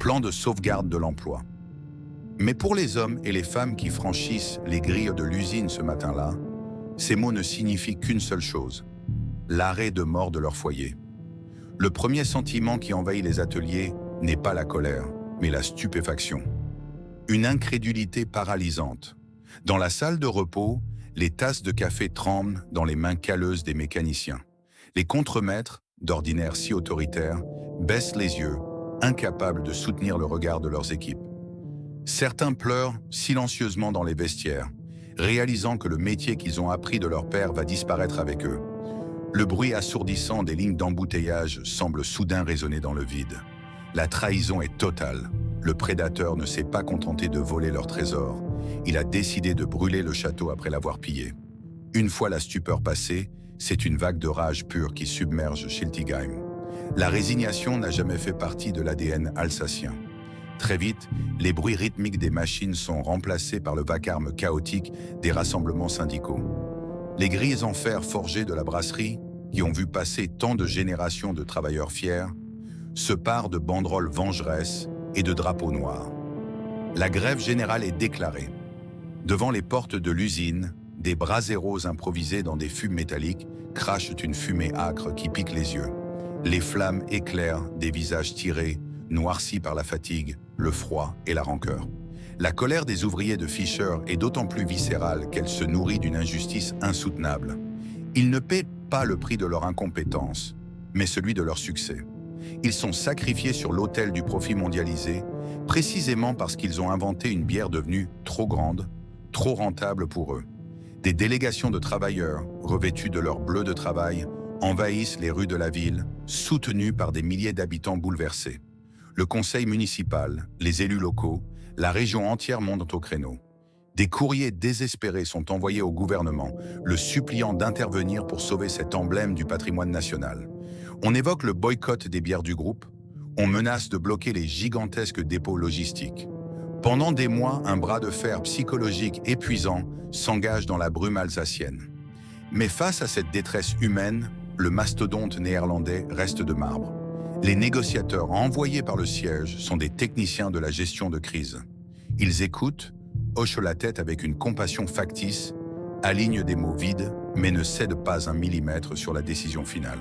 plan de sauvegarde de l'emploi. Mais pour les hommes et les femmes qui franchissent les grilles de l'usine ce matin-là, ces mots ne signifient qu'une seule chose: l'arrêt de mort de leur foyer. Le premier sentiment qui envahit les ateliers n'est pas la colère, mais la stupéfaction. Une incrédulité paralysante. Dans la salle de repos, les tasses de café tremblent dans les mains calleuses des mécaniciens. Les contremaîtres, d'ordinaire si autoritaires, baissent les yeux, incapables de soutenir le regard de leurs équipes. Certains pleurent silencieusement dans les vestiaires, réalisant que le métier qu'ils ont appris de leur père va disparaître avec eux. Le bruit assourdissant des lignes d'embouteillage semble soudain résonner dans le vide. La trahison est totale. Le prédateur ne s'est pas contenté de voler leur trésor. Il a décidé de brûler le château après l'avoir pillé. Une fois la stupeur passée, c'est une vague de rage pure qui submerge Schiltigheim. La résignation n'a jamais fait partie de l'ADN alsacien. Très vite, les bruits rythmiques des machines sont remplacés par le vacarme chaotique des rassemblements syndicaux. Les grilles en fer forgées de la brasserie, qui ont vu passer tant de générations de travailleurs fiers, se parent de banderoles vengeresses et de drapeaux noirs. La grève générale est déclarée. Devant les portes de l'usine, des braseros improvisés dans des fûts métalliques crachent une fumée âcre qui pique les yeux. Les flammes éclairent des visages tirés, noircis par la fatigue, le froid et la rancœur. La colère des ouvriers de Fisher est d'autant plus viscérale qu'elle se nourrit d'une injustice insoutenable. Ils ne paient pas le prix de leur incompétence, mais celui de leur succès. Ils sont sacrifiés sur l'autel du profit mondialisé, précisément parce qu'ils ont inventé une bière devenue trop grande, trop rentable pour eux. Des délégations de travailleurs, revêtus de leur bleu de travail, envahissent les rues de la ville, soutenus par des milliers d'habitants bouleversés. Le conseil municipal, les élus locaux, la région entière montent au créneau. Des courriers désespérés sont envoyés au gouvernement, le suppliant d'intervenir pour sauver cet emblème du patrimoine national. On évoque le boycott des bières du groupe, on menace de bloquer les gigantesques dépôts logistiques. Pendant des mois, un bras de fer psychologique épuisant s'engage dans la brume alsacienne. Mais face à cette détresse humaine, le mastodonte néerlandais reste de marbre. Les négociateurs envoyés par le siège sont des techniciens de la gestion de crise. Ils écoutent, hochent la tête avec une compassion factice, alignent des mots vides, mais ne cèdent pas un millimètre sur la décision finale.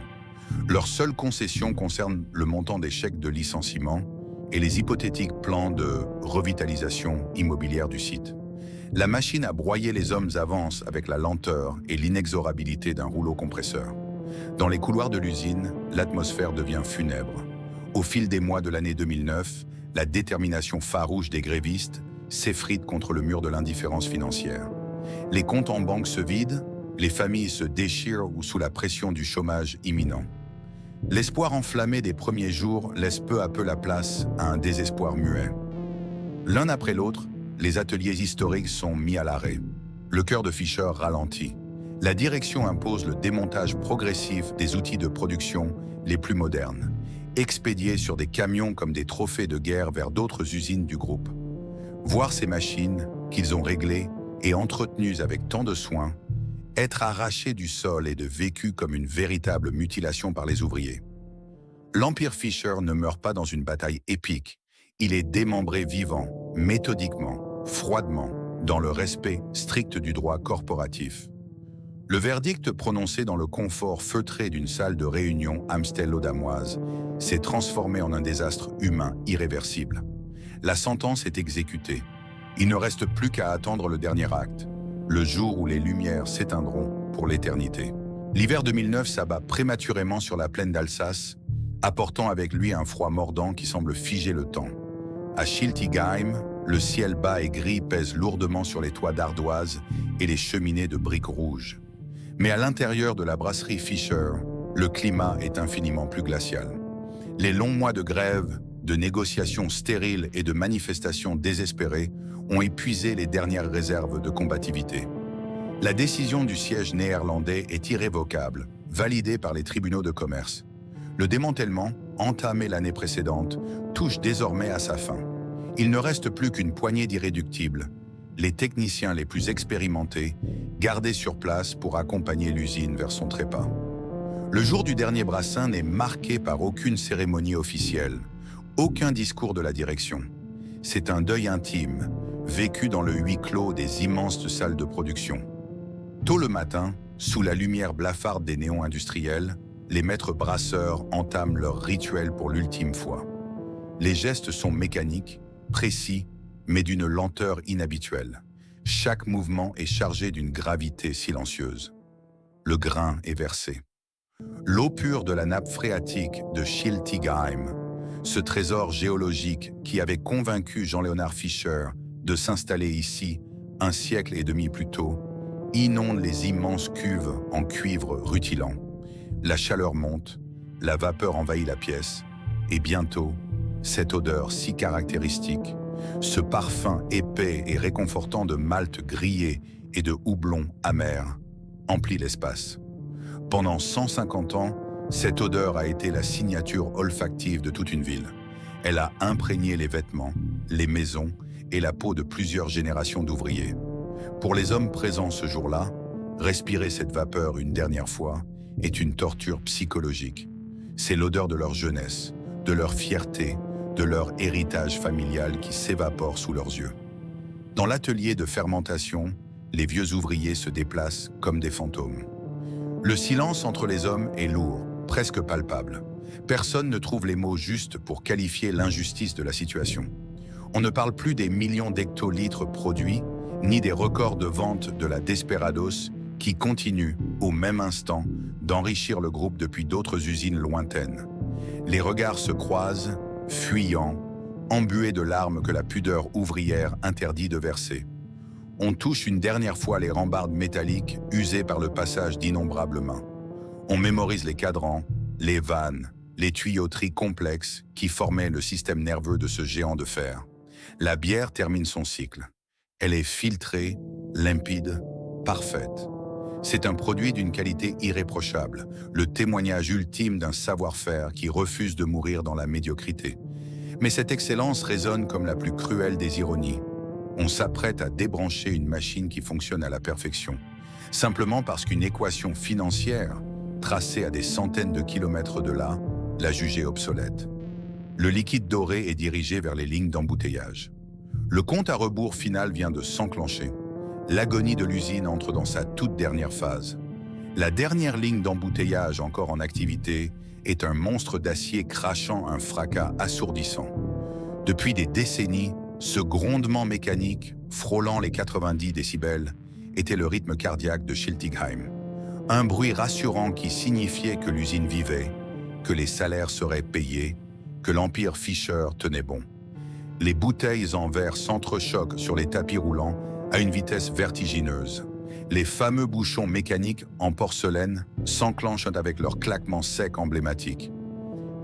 Leur seule concession concerne le montant des chèques de licenciement et les hypothétiques plans de revitalisation immobilière du site. La machine à broyer les hommes avance avec la lenteur et l'inexorabilité d'un rouleau compresseur. Dans les couloirs de l'usine, l'atmosphère devient funèbre. Au fil des mois de l'année 2009, la détermination farouche des grévistes s'effrite contre le mur de l'indifférence financière. Les comptes en banque se vident, les familles se déchirent ou sous la pression du chômage imminent. L'espoir enflammé des premiers jours laisse peu à peu la place à un désespoir muet. L'un après l'autre, les ateliers historiques sont mis à l'arrêt. Le cœur de Fisher ralentit. La direction impose le démontage progressif des outils de production les plus modernes, expédiés sur des camions comme des trophées de guerre vers d'autres usines du groupe. Voir ces machines, qu'ils ont réglées et entretenues avec tant de soin, être arrachées du sol et de vécues comme une véritable mutilation par les ouvriers. L'Empire Fisher ne meurt pas dans une bataille épique, Il est démembré vivant, méthodiquement, froidement, dans le respect strict du droit corporatif. Le verdict prononcé dans le confort feutré d'une salle de réunion amstello-damoise s'est transformé en un désastre humain irréversible. La sentence est exécutée. Il ne reste plus qu'à attendre le dernier acte, le jour où les lumières s'éteindront pour l'éternité. L'hiver 2009 s'abat prématurément sur la plaine d'Alsace, apportant avec lui un froid mordant qui semble figer le temps. À Schiltigheim, le ciel bas et gris pèse lourdement sur les toits d'ardoise et les cheminées de briques rouges. Mais à l'intérieur de la brasserie Fischer, le climat est infiniment plus glacial. Les longs mois de grève, de négociations stériles et de manifestations désespérées ont épuisé les dernières réserves de combativité. La décision du siège néerlandais est irrévocable, validée par les tribunaux de commerce. Le démantèlement, entamé l'année précédente, touche désormais à sa fin. Il ne reste plus qu'une poignée d'irréductibles, les techniciens les plus expérimentés, gardés sur place pour accompagner l'usine vers son trépas. Le jour du dernier brassin n'est marqué par aucune cérémonie officielle, aucun discours de la direction. C'est un deuil intime, vécu dans le huis clos des immenses salles de production. Tôt le matin, sous la lumière blafarde des néons industriels, les maîtres brasseurs entament leur rituel pour l'ultime fois. Les gestes sont mécaniques, précis, mais d'une lenteur inhabituelle. Chaque mouvement est chargé d'une gravité silencieuse. Le grain est versé. L'eau pure de la nappe phréatique de Schiltigheim, ce trésor géologique qui avait convaincu Jean-Léonard Fischer de s'installer ici un siècle et demi plus tôt, inonde les immenses cuves en cuivre rutilant. La chaleur monte, la vapeur envahit la pièce, et bientôt, cette odeur si caractéristique, ce parfum épais et réconfortant de malt grillé et de houblon amer, emplit l'espace. Pendant 150 ans, cette odeur a été la signature olfactive de toute une ville. Elle a imprégné les vêtements, les maisons et la peau de plusieurs générations d'ouvriers. Pour les hommes présents ce jour-là, respirer cette vapeur une dernière fois est une torture psychologique. C'est l'odeur de leur jeunesse, de leur fierté, de leur héritage familial qui s'évapore sous leurs yeux. Dans l'atelier de fermentation, les vieux ouvriers se déplacent comme des fantômes. Le silence entre les hommes est lourd, presque palpable. Personne ne trouve les mots justes pour qualifier l'injustice de la situation. On ne parle plus des millions d'hectolitres produits, ni des records de vente de la Desperados qui continuent, au même instant, d'enrichir le groupe depuis d'autres usines lointaines. Les regards se croisent, fuyants, embués de larmes que la pudeur ouvrière interdit de verser. On touche une dernière fois les rambardes métalliques usées par le passage d'innombrables mains. On mémorise les cadrans, les vannes, les tuyauteries complexes qui formaient le système nerveux de ce géant de fer. La bière termine son cycle. Elle est filtrée, limpide, parfaite. C'est un produit d'une qualité irréprochable, le témoignage ultime d'un savoir-faire qui refuse de mourir dans la médiocrité. Mais cette excellence résonne comme la plus cruelle des ironies. On s'apprête à débrancher une machine qui fonctionne à la perfection, simplement parce qu'une équation financière, tracée à des centaines de kilomètres de là, l'a jugée obsolète. Le liquide doré est dirigé vers les lignes d'embouteillage. Le compte à rebours final vient de s'enclencher. L'agonie de l'usine entre dans sa toute dernière phase. La dernière ligne d'embouteillage encore en activité est un monstre d'acier crachant un fracas assourdissant. Depuis des décennies, ce grondement mécanique, frôlant les 90 décibels, était le rythme cardiaque de Schiltigheim. Un bruit rassurant qui signifiait que l'usine vivait, que les salaires seraient payés, que l'empire Fischer tenait bon. Les bouteilles en verre s'entrechoquent sur les tapis roulants à une vitesse vertigineuse. Les fameux bouchons mécaniques en porcelaine s'enclenchent avec leur claquement sec emblématique.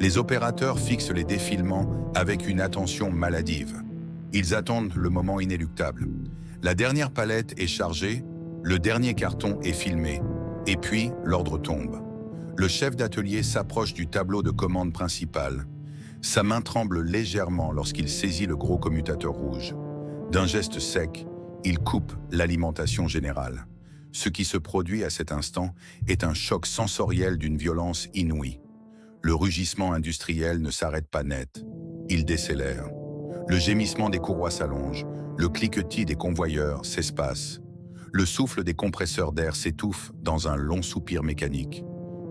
Les opérateurs fixent les défilements avec une attention maladive. Ils attendent le moment inéluctable. La dernière palette est chargée, le dernier carton est filmé, et puis l'ordre tombe. Le chef d'atelier s'approche du tableau de commande principal. Sa main tremble légèrement lorsqu'il saisit le gros commutateur rouge. D'un geste sec, il coupe l'alimentation générale. Ce qui se produit à cet instant est un choc sensoriel d'une violence inouïe. Le rugissement industriel ne s'arrête pas net, il décélère. Le gémissement des courroies s'allonge, le cliquetis des convoyeurs s'espace. Le souffle des compresseurs d'air s'étouffe dans un long soupir mécanique.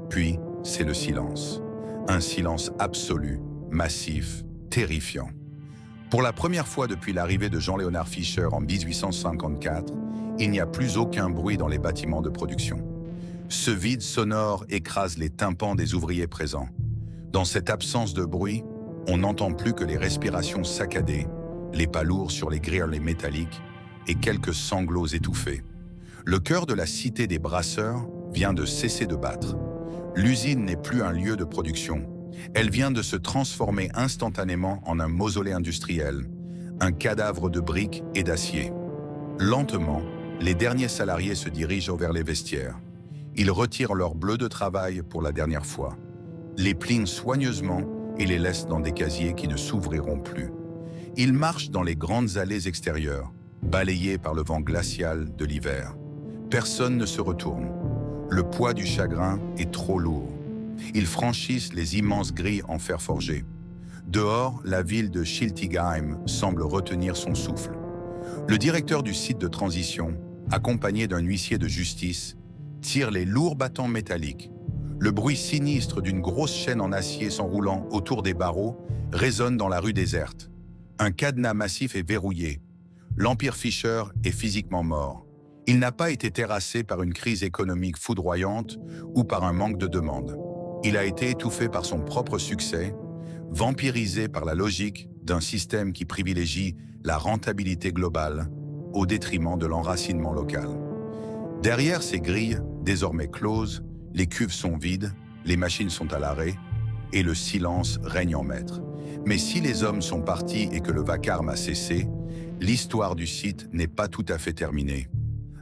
Puis, c'est le silence. Un silence absolu, massif, terrifiant. Pour la première fois depuis l'arrivée de Jean-Léonard Fischer en 1854, il n'y a plus aucun bruit dans les bâtiments de production. Ce vide sonore écrase les tympans des ouvriers présents. Dans cette absence de bruit, on n'entend plus que les respirations saccadées, les pas lourds sur les grilles métalliques et quelques sanglots étouffés. Le cœur de la cité des brasseurs vient de cesser de battre. L'usine n'est plus un lieu de production. Elle vient de se transformer instantanément en un mausolée industriel, un cadavre de briques et d'acier. Lentement, les derniers salariés se dirigent vers les vestiaires. Ils retirent leurs bleus de travail pour la dernière fois, les plient soigneusement et les laissent dans des casiers qui ne s'ouvriront plus. Ils marchent dans les grandes allées extérieures, balayés par le vent glacial de l'hiver. Personne ne se retourne. Le poids du chagrin est trop lourd. Ils franchissent les immenses grilles en fer forgé. Dehors, la ville de Schiltigheim semble retenir son souffle. Le directeur du site de transition, accompagné d'un huissier de justice, tire les lourds battants métalliques. Le bruit sinistre d'une grosse chaîne en acier s'enroulant autour des barreaux résonne dans la rue déserte. Un cadenas massif est verrouillé. L'Empire Fischer est physiquement mort. Il n'a pas été terrassé par une crise économique foudroyante ou par un manque de demande. Il a été étouffé par son propre succès, vampirisé par la logique d'un système qui privilégie la rentabilité globale au détriment de l'enracinement local. Derrière ces grilles, désormais closes, les cuves sont vides, les machines sont à l'arrêt et le silence règne en maître. Mais si les hommes sont partis et que le vacarme a cessé, l'histoire du site n'est pas tout à fait terminée.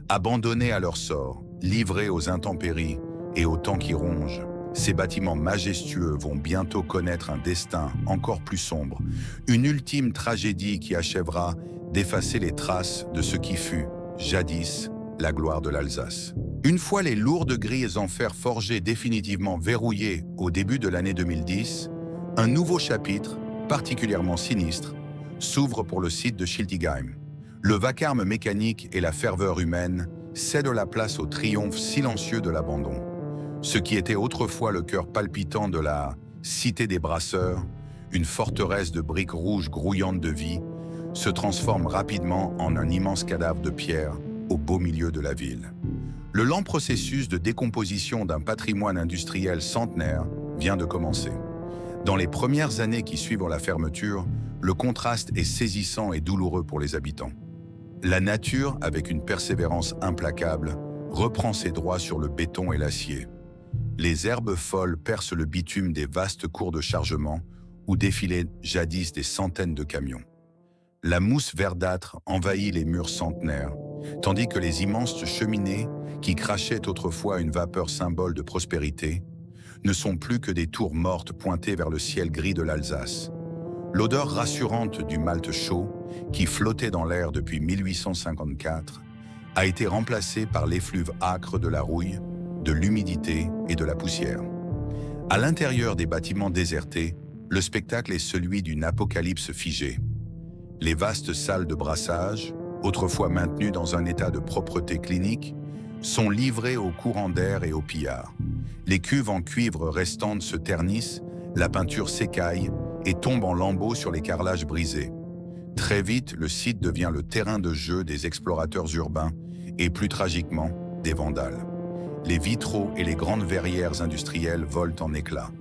Abandonnés à leur sort, livrés aux intempéries et au temps qui ronge, ces bâtiments majestueux vont bientôt connaître un destin encore plus sombre, une ultime tragédie qui achèvera d'effacer les traces de ce qui fut, jadis, la gloire de l'Alsace. Une fois les lourdes grilles en fer forgé définitivement verrouillées au début de l'année 2010, un nouveau chapitre, particulièrement sinistre, s'ouvre pour le site de Schiltigheim. Le vacarme mécanique et la ferveur humaine cèdent la place au triomphe silencieux de l'abandon. Ce qui était autrefois le cœur palpitant de la cité des brasseurs, une forteresse de briques rouges grouillantes de vie, se transforme rapidement en un immense cadavre de pierre au beau milieu de la ville. Le lent processus de décomposition d'un patrimoine industriel centenaire vient de commencer. Dans les premières années qui suivent la fermeture, le contraste est saisissant et douloureux pour les habitants. La nature, avec une persévérance implacable, reprend ses droits sur le béton et l'acier. Les herbes folles percent le bitume des vastes cours de chargement où défilaient jadis des centaines de camions. La mousse verdâtre envahit les murs centenaires, tandis que les immenses cheminées, qui crachaient autrefois une vapeur symbole de prospérité, ne sont plus que des tours mortes pointées vers le ciel gris de l'Alsace. L'odeur rassurante du malt chaud, qui flottait dans l'air depuis 1854, a été remplacée par l'effluve âcre de la rouille, de l'humidité et de la poussière. À l'intérieur des bâtiments désertés, le spectacle est celui d'une apocalypse figée. Les vastes salles de brassage, autrefois maintenues dans un état de propreté clinique, sont livrées aux courants d'air et aux pillards. Les cuves en cuivre restantes se ternissent, la peinture s'écaille et tombe en lambeaux sur les carrelages brisés. Très vite, le site devient le terrain de jeu des explorateurs urbains et, plus tragiquement, des vandales. Les vitraux et les grandes verrières industrielles volent en éclats,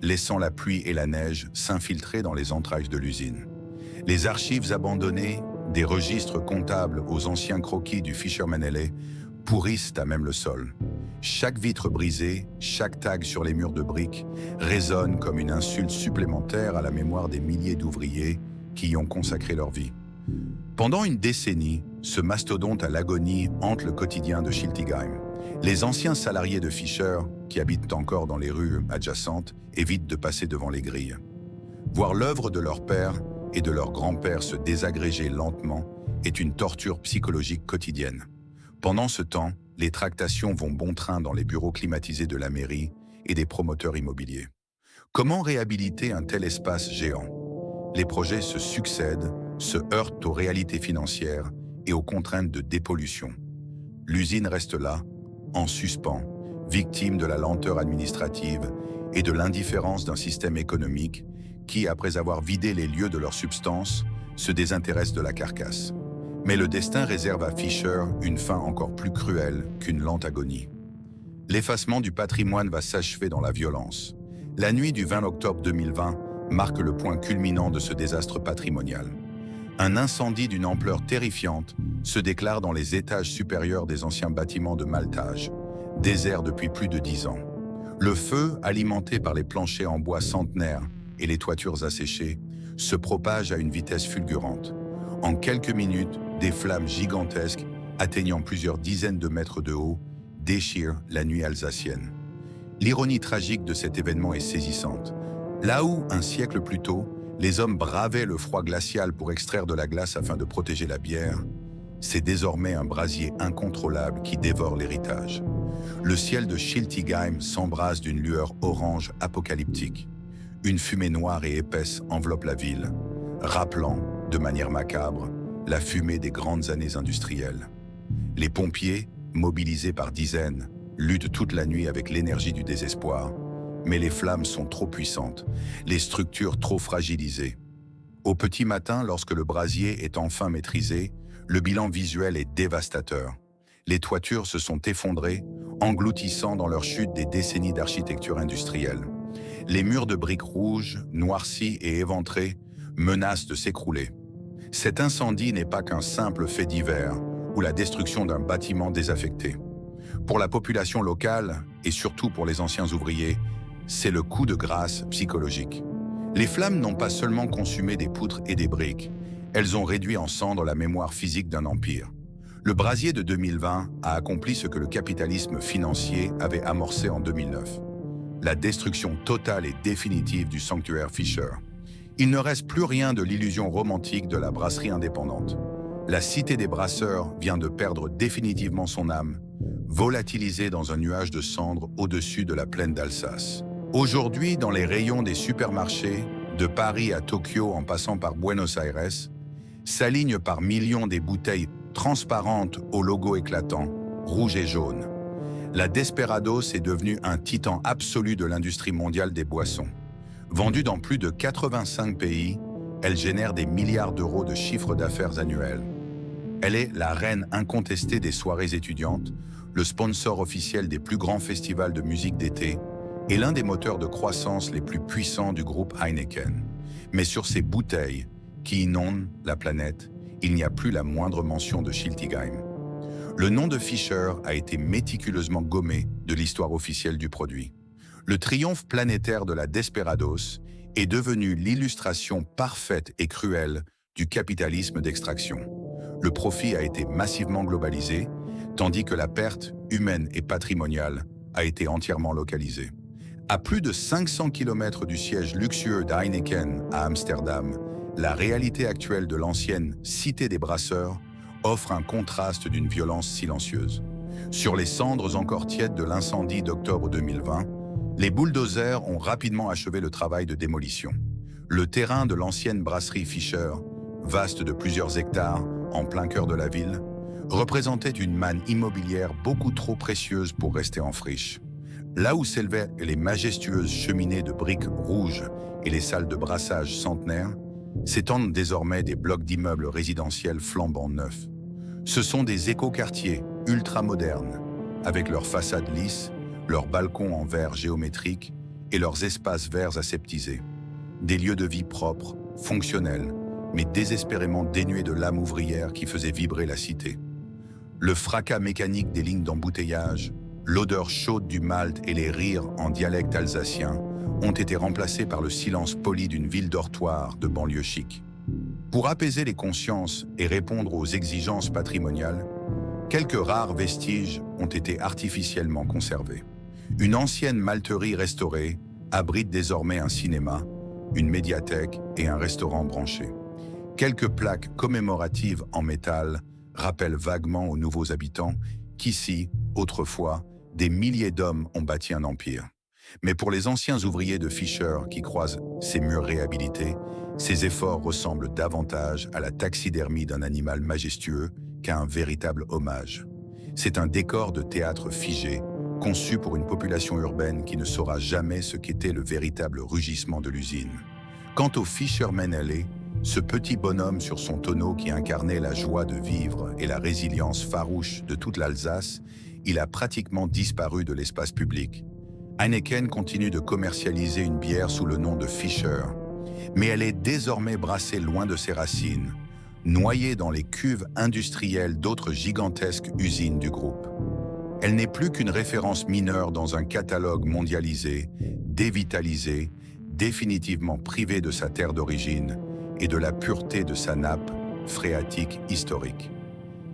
laissant la pluie et la neige s'infiltrer dans les entrailles de l'usine. Les archives abandonnées, des registres comptables aux anciens croquis du Fischer-Mennele, pourrissent à même le sol. Chaque vitre brisée, chaque tag sur les murs de briques résonne comme une insulte supplémentaire à la mémoire des milliers d'ouvriers qui y ont consacré leur vie. Pendant une décennie, ce mastodonte à l'agonie hante le quotidien de Schiltigheim. Les anciens salariés de Fischer, qui habitent encore dans les rues adjacentes, évitent de passer devant les grilles. Voir l'œuvre de leur père et de leur grand-père se désagréger lentement est une torture psychologique quotidienne. Pendant ce temps, les tractations vont bon train dans les bureaux climatisés de la mairie et des promoteurs immobiliers. Comment réhabiliter un tel espace géant? Les projets se succèdent, se heurtent aux réalités financières et aux contraintes de dépollution. L'usine reste là, en suspens, victime de la lenteur administrative et de l'indifférence d'un système économique qui, après avoir vidé les lieux de leur substance, se désintéresse de la carcasse. Mais le destin réserve à Fisher une fin encore plus cruelle qu'une lente agonie. L'effacement du patrimoine va s'achever dans la violence. La nuit du 20 octobre 2020 marque le point culminant de ce désastre patrimonial. Un incendie d'une ampleur terrifiante se déclare dans les étages supérieurs des anciens bâtiments de Maltage, déserts depuis plus de 10 ans. Le feu, alimenté par les planchers en bois centenaires et les toitures asséchées, se propage à une vitesse fulgurante. En quelques minutes, des flammes gigantesques, atteignant plusieurs dizaines de mètres de haut, déchirent la nuit alsacienne. L'ironie tragique de cet événement est saisissante. Là où, un siècle plus tôt, les hommes bravaient le froid glacial pour extraire de la glace afin de protéger la bière, c'est désormais un brasier incontrôlable qui dévore l'héritage. Le ciel de Schiltigheim s'embrase d'une lueur orange apocalyptique. Une fumée noire et épaisse enveloppe la ville, rappelant, de manière macabre, la fumée des grandes années industrielles. Les pompiers, mobilisés par dizaines, luttent toute la nuit avec l'énergie du désespoir, mais les flammes sont trop puissantes, les structures trop fragilisées. Au petit matin, lorsque le brasier est enfin maîtrisé, le bilan visuel est dévastateur. Les toitures se sont effondrées, engloutissant dans leur chute des décennies d'architecture industrielle. Les murs de briques rouges, noircis et éventrés, menacent de s'écrouler. Cet incendie n'est pas qu'un simple fait divers ou la destruction d'un bâtiment désaffecté. Pour la population locale, et surtout pour les anciens ouvriers, c'est le coup de grâce psychologique. Les flammes n'ont pas seulement consumé des poutres et des briques, elles ont réduit en cendres la mémoire physique d'un empire. Le brasier de 2020 a accompli ce que le capitalisme financier avait amorcé en 2009. La destruction totale et définitive du sanctuaire Fisher. Il ne reste plus rien de l'illusion romantique de la brasserie indépendante. La cité des brasseurs vient de perdre définitivement son âme, volatilisée dans un nuage de cendres au-dessus de la plaine d'Alsace. Aujourd'hui, dans les rayons des supermarchés, de Paris à Tokyo en passant par Buenos Aires, s'alignent par millions des bouteilles transparentes au logo éclatant, rouge et jaune. La Desperados est devenue un titan absolu de l'industrie mondiale des boissons. Vendue dans plus de 85 pays, elle génère des milliards d'euros de chiffre d'affaires annuel. Elle est la reine incontestée des soirées étudiantes, le sponsor officiel des plus grands festivals de musique d'été et l'un des moteurs de croissance les plus puissants du groupe Heineken. Mais sur ces bouteilles, qui inondent la planète, il n'y a plus la moindre mention de Schiltigheim. Le nom de Fisher a été méticuleusement gommé de l'histoire officielle du produit. Le triomphe planétaire de la Desperados est devenu l'illustration parfaite et cruelle du capitalisme d'extraction. Le profit a été massivement globalisé, tandis que la perte humaine et patrimoniale a été entièrement localisée. À plus de 500 km du siège luxueux d'Heineken à Amsterdam, la réalité actuelle de l'ancienne Cité des Brasseurs offre un contraste d'une violence silencieuse. Sur les cendres encore tièdes de l'incendie d'octobre 2020, les bulldozers ont rapidement achevé le travail de démolition. Le terrain de l'ancienne brasserie Fisher, vaste de plusieurs hectares, en plein cœur de la ville, représentait une manne immobilière beaucoup trop précieuse pour rester en friche. Là où s'élevaient les majestueuses cheminées de briques rouges et les salles de brassage centenaires, s'étendent désormais des blocs d'immeubles résidentiels flambant neufs. Ce sont des écoquartiers ultra-modernes, avec leurs façades lisses, leurs balcons en verre géométrique et leurs espaces verts aseptisés. Des lieux de vie propres, fonctionnels, mais désespérément dénués de l'âme ouvrière qui faisait vibrer la cité. Le fracas mécanique des lignes d'embouteillage, l'odeur chaude du malt et les rires en dialecte alsacien ont été remplacés par le silence poli d'une ville dortoir de banlieue chic. Pour apaiser les consciences et répondre aux exigences patrimoniales, quelques rares vestiges ont été artificiellement conservés. Une ancienne malterie restaurée abrite désormais un cinéma, une médiathèque et un restaurant branché. Quelques plaques commémoratives en métal rappellent vaguement aux nouveaux habitants qu'ici, autrefois, des milliers d'hommes ont bâti un empire. Mais pour les anciens ouvriers de Fisher qui croisent ces murs réhabilités, ces efforts ressemblent davantage à la taxidermie d'un animal majestueux qu'à un véritable hommage. C'est un décor de théâtre figé, conçu pour une population urbaine qui ne saura jamais ce qu'était le véritable rugissement de l'usine. Quant au Fisherman Alley, ce petit bonhomme sur son tonneau qui incarnait la joie de vivre et la résilience farouche de toute l'Alsace, il a pratiquement disparu de l'espace public. Heineken continue de commercialiser une bière sous le nom de Fischer, mais elle est désormais brassée loin de ses racines, noyée dans les cuves industrielles d'autres gigantesques usines du groupe. Elle n'est plus qu'une référence mineure dans un catalogue mondialisé, dévitalisé, définitivement privé de sa terre d'origine et de la pureté de sa nappe phréatique historique.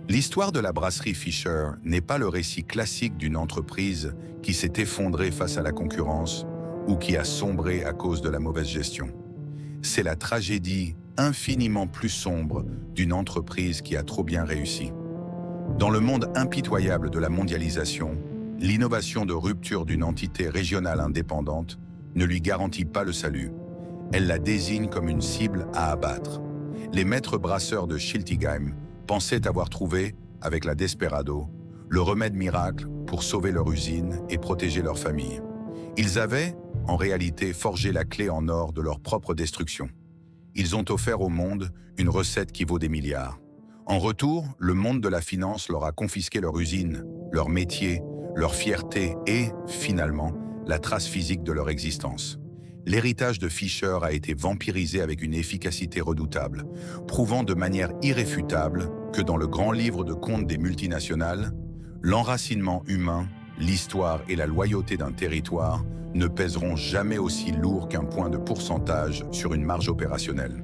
L'histoire de la brasserie Fischer n'est pas le récit classique d'une entreprise qui s'est effondrée face à la concurrence ou qui a sombré à cause de la mauvaise gestion. C'est la tragédie infiniment plus sombre d'une entreprise qui a trop bien réussi. Dans le monde impitoyable de la mondialisation, l'innovation de rupture d'une entité régionale indépendante ne lui garantit pas le salut. Elle la désigne comme une cible à abattre. Les maîtres brasseurs de Schiltigheim pensaient avoir trouvé, avec la Desperado, le remède miracle pour sauver leur usine et protéger leur famille. Ils avaient, en réalité, forgé la clé en or de leur propre destruction. Ils ont offert au monde une recette qui vaut des milliards. En retour, le monde de la finance leur a confisqué leur usine, leur métier, leur fierté et, finalement, la trace physique de leur existence. L'héritage de Fischer a été vampirisé avec une efficacité redoutable, prouvant de manière irréfutable que dans le grand livre de comptes des multinationales, l'enracinement humain, l'histoire et la loyauté d'un territoire ne pèseront jamais aussi lourd qu'un point de pourcentage sur une marge opérationnelle.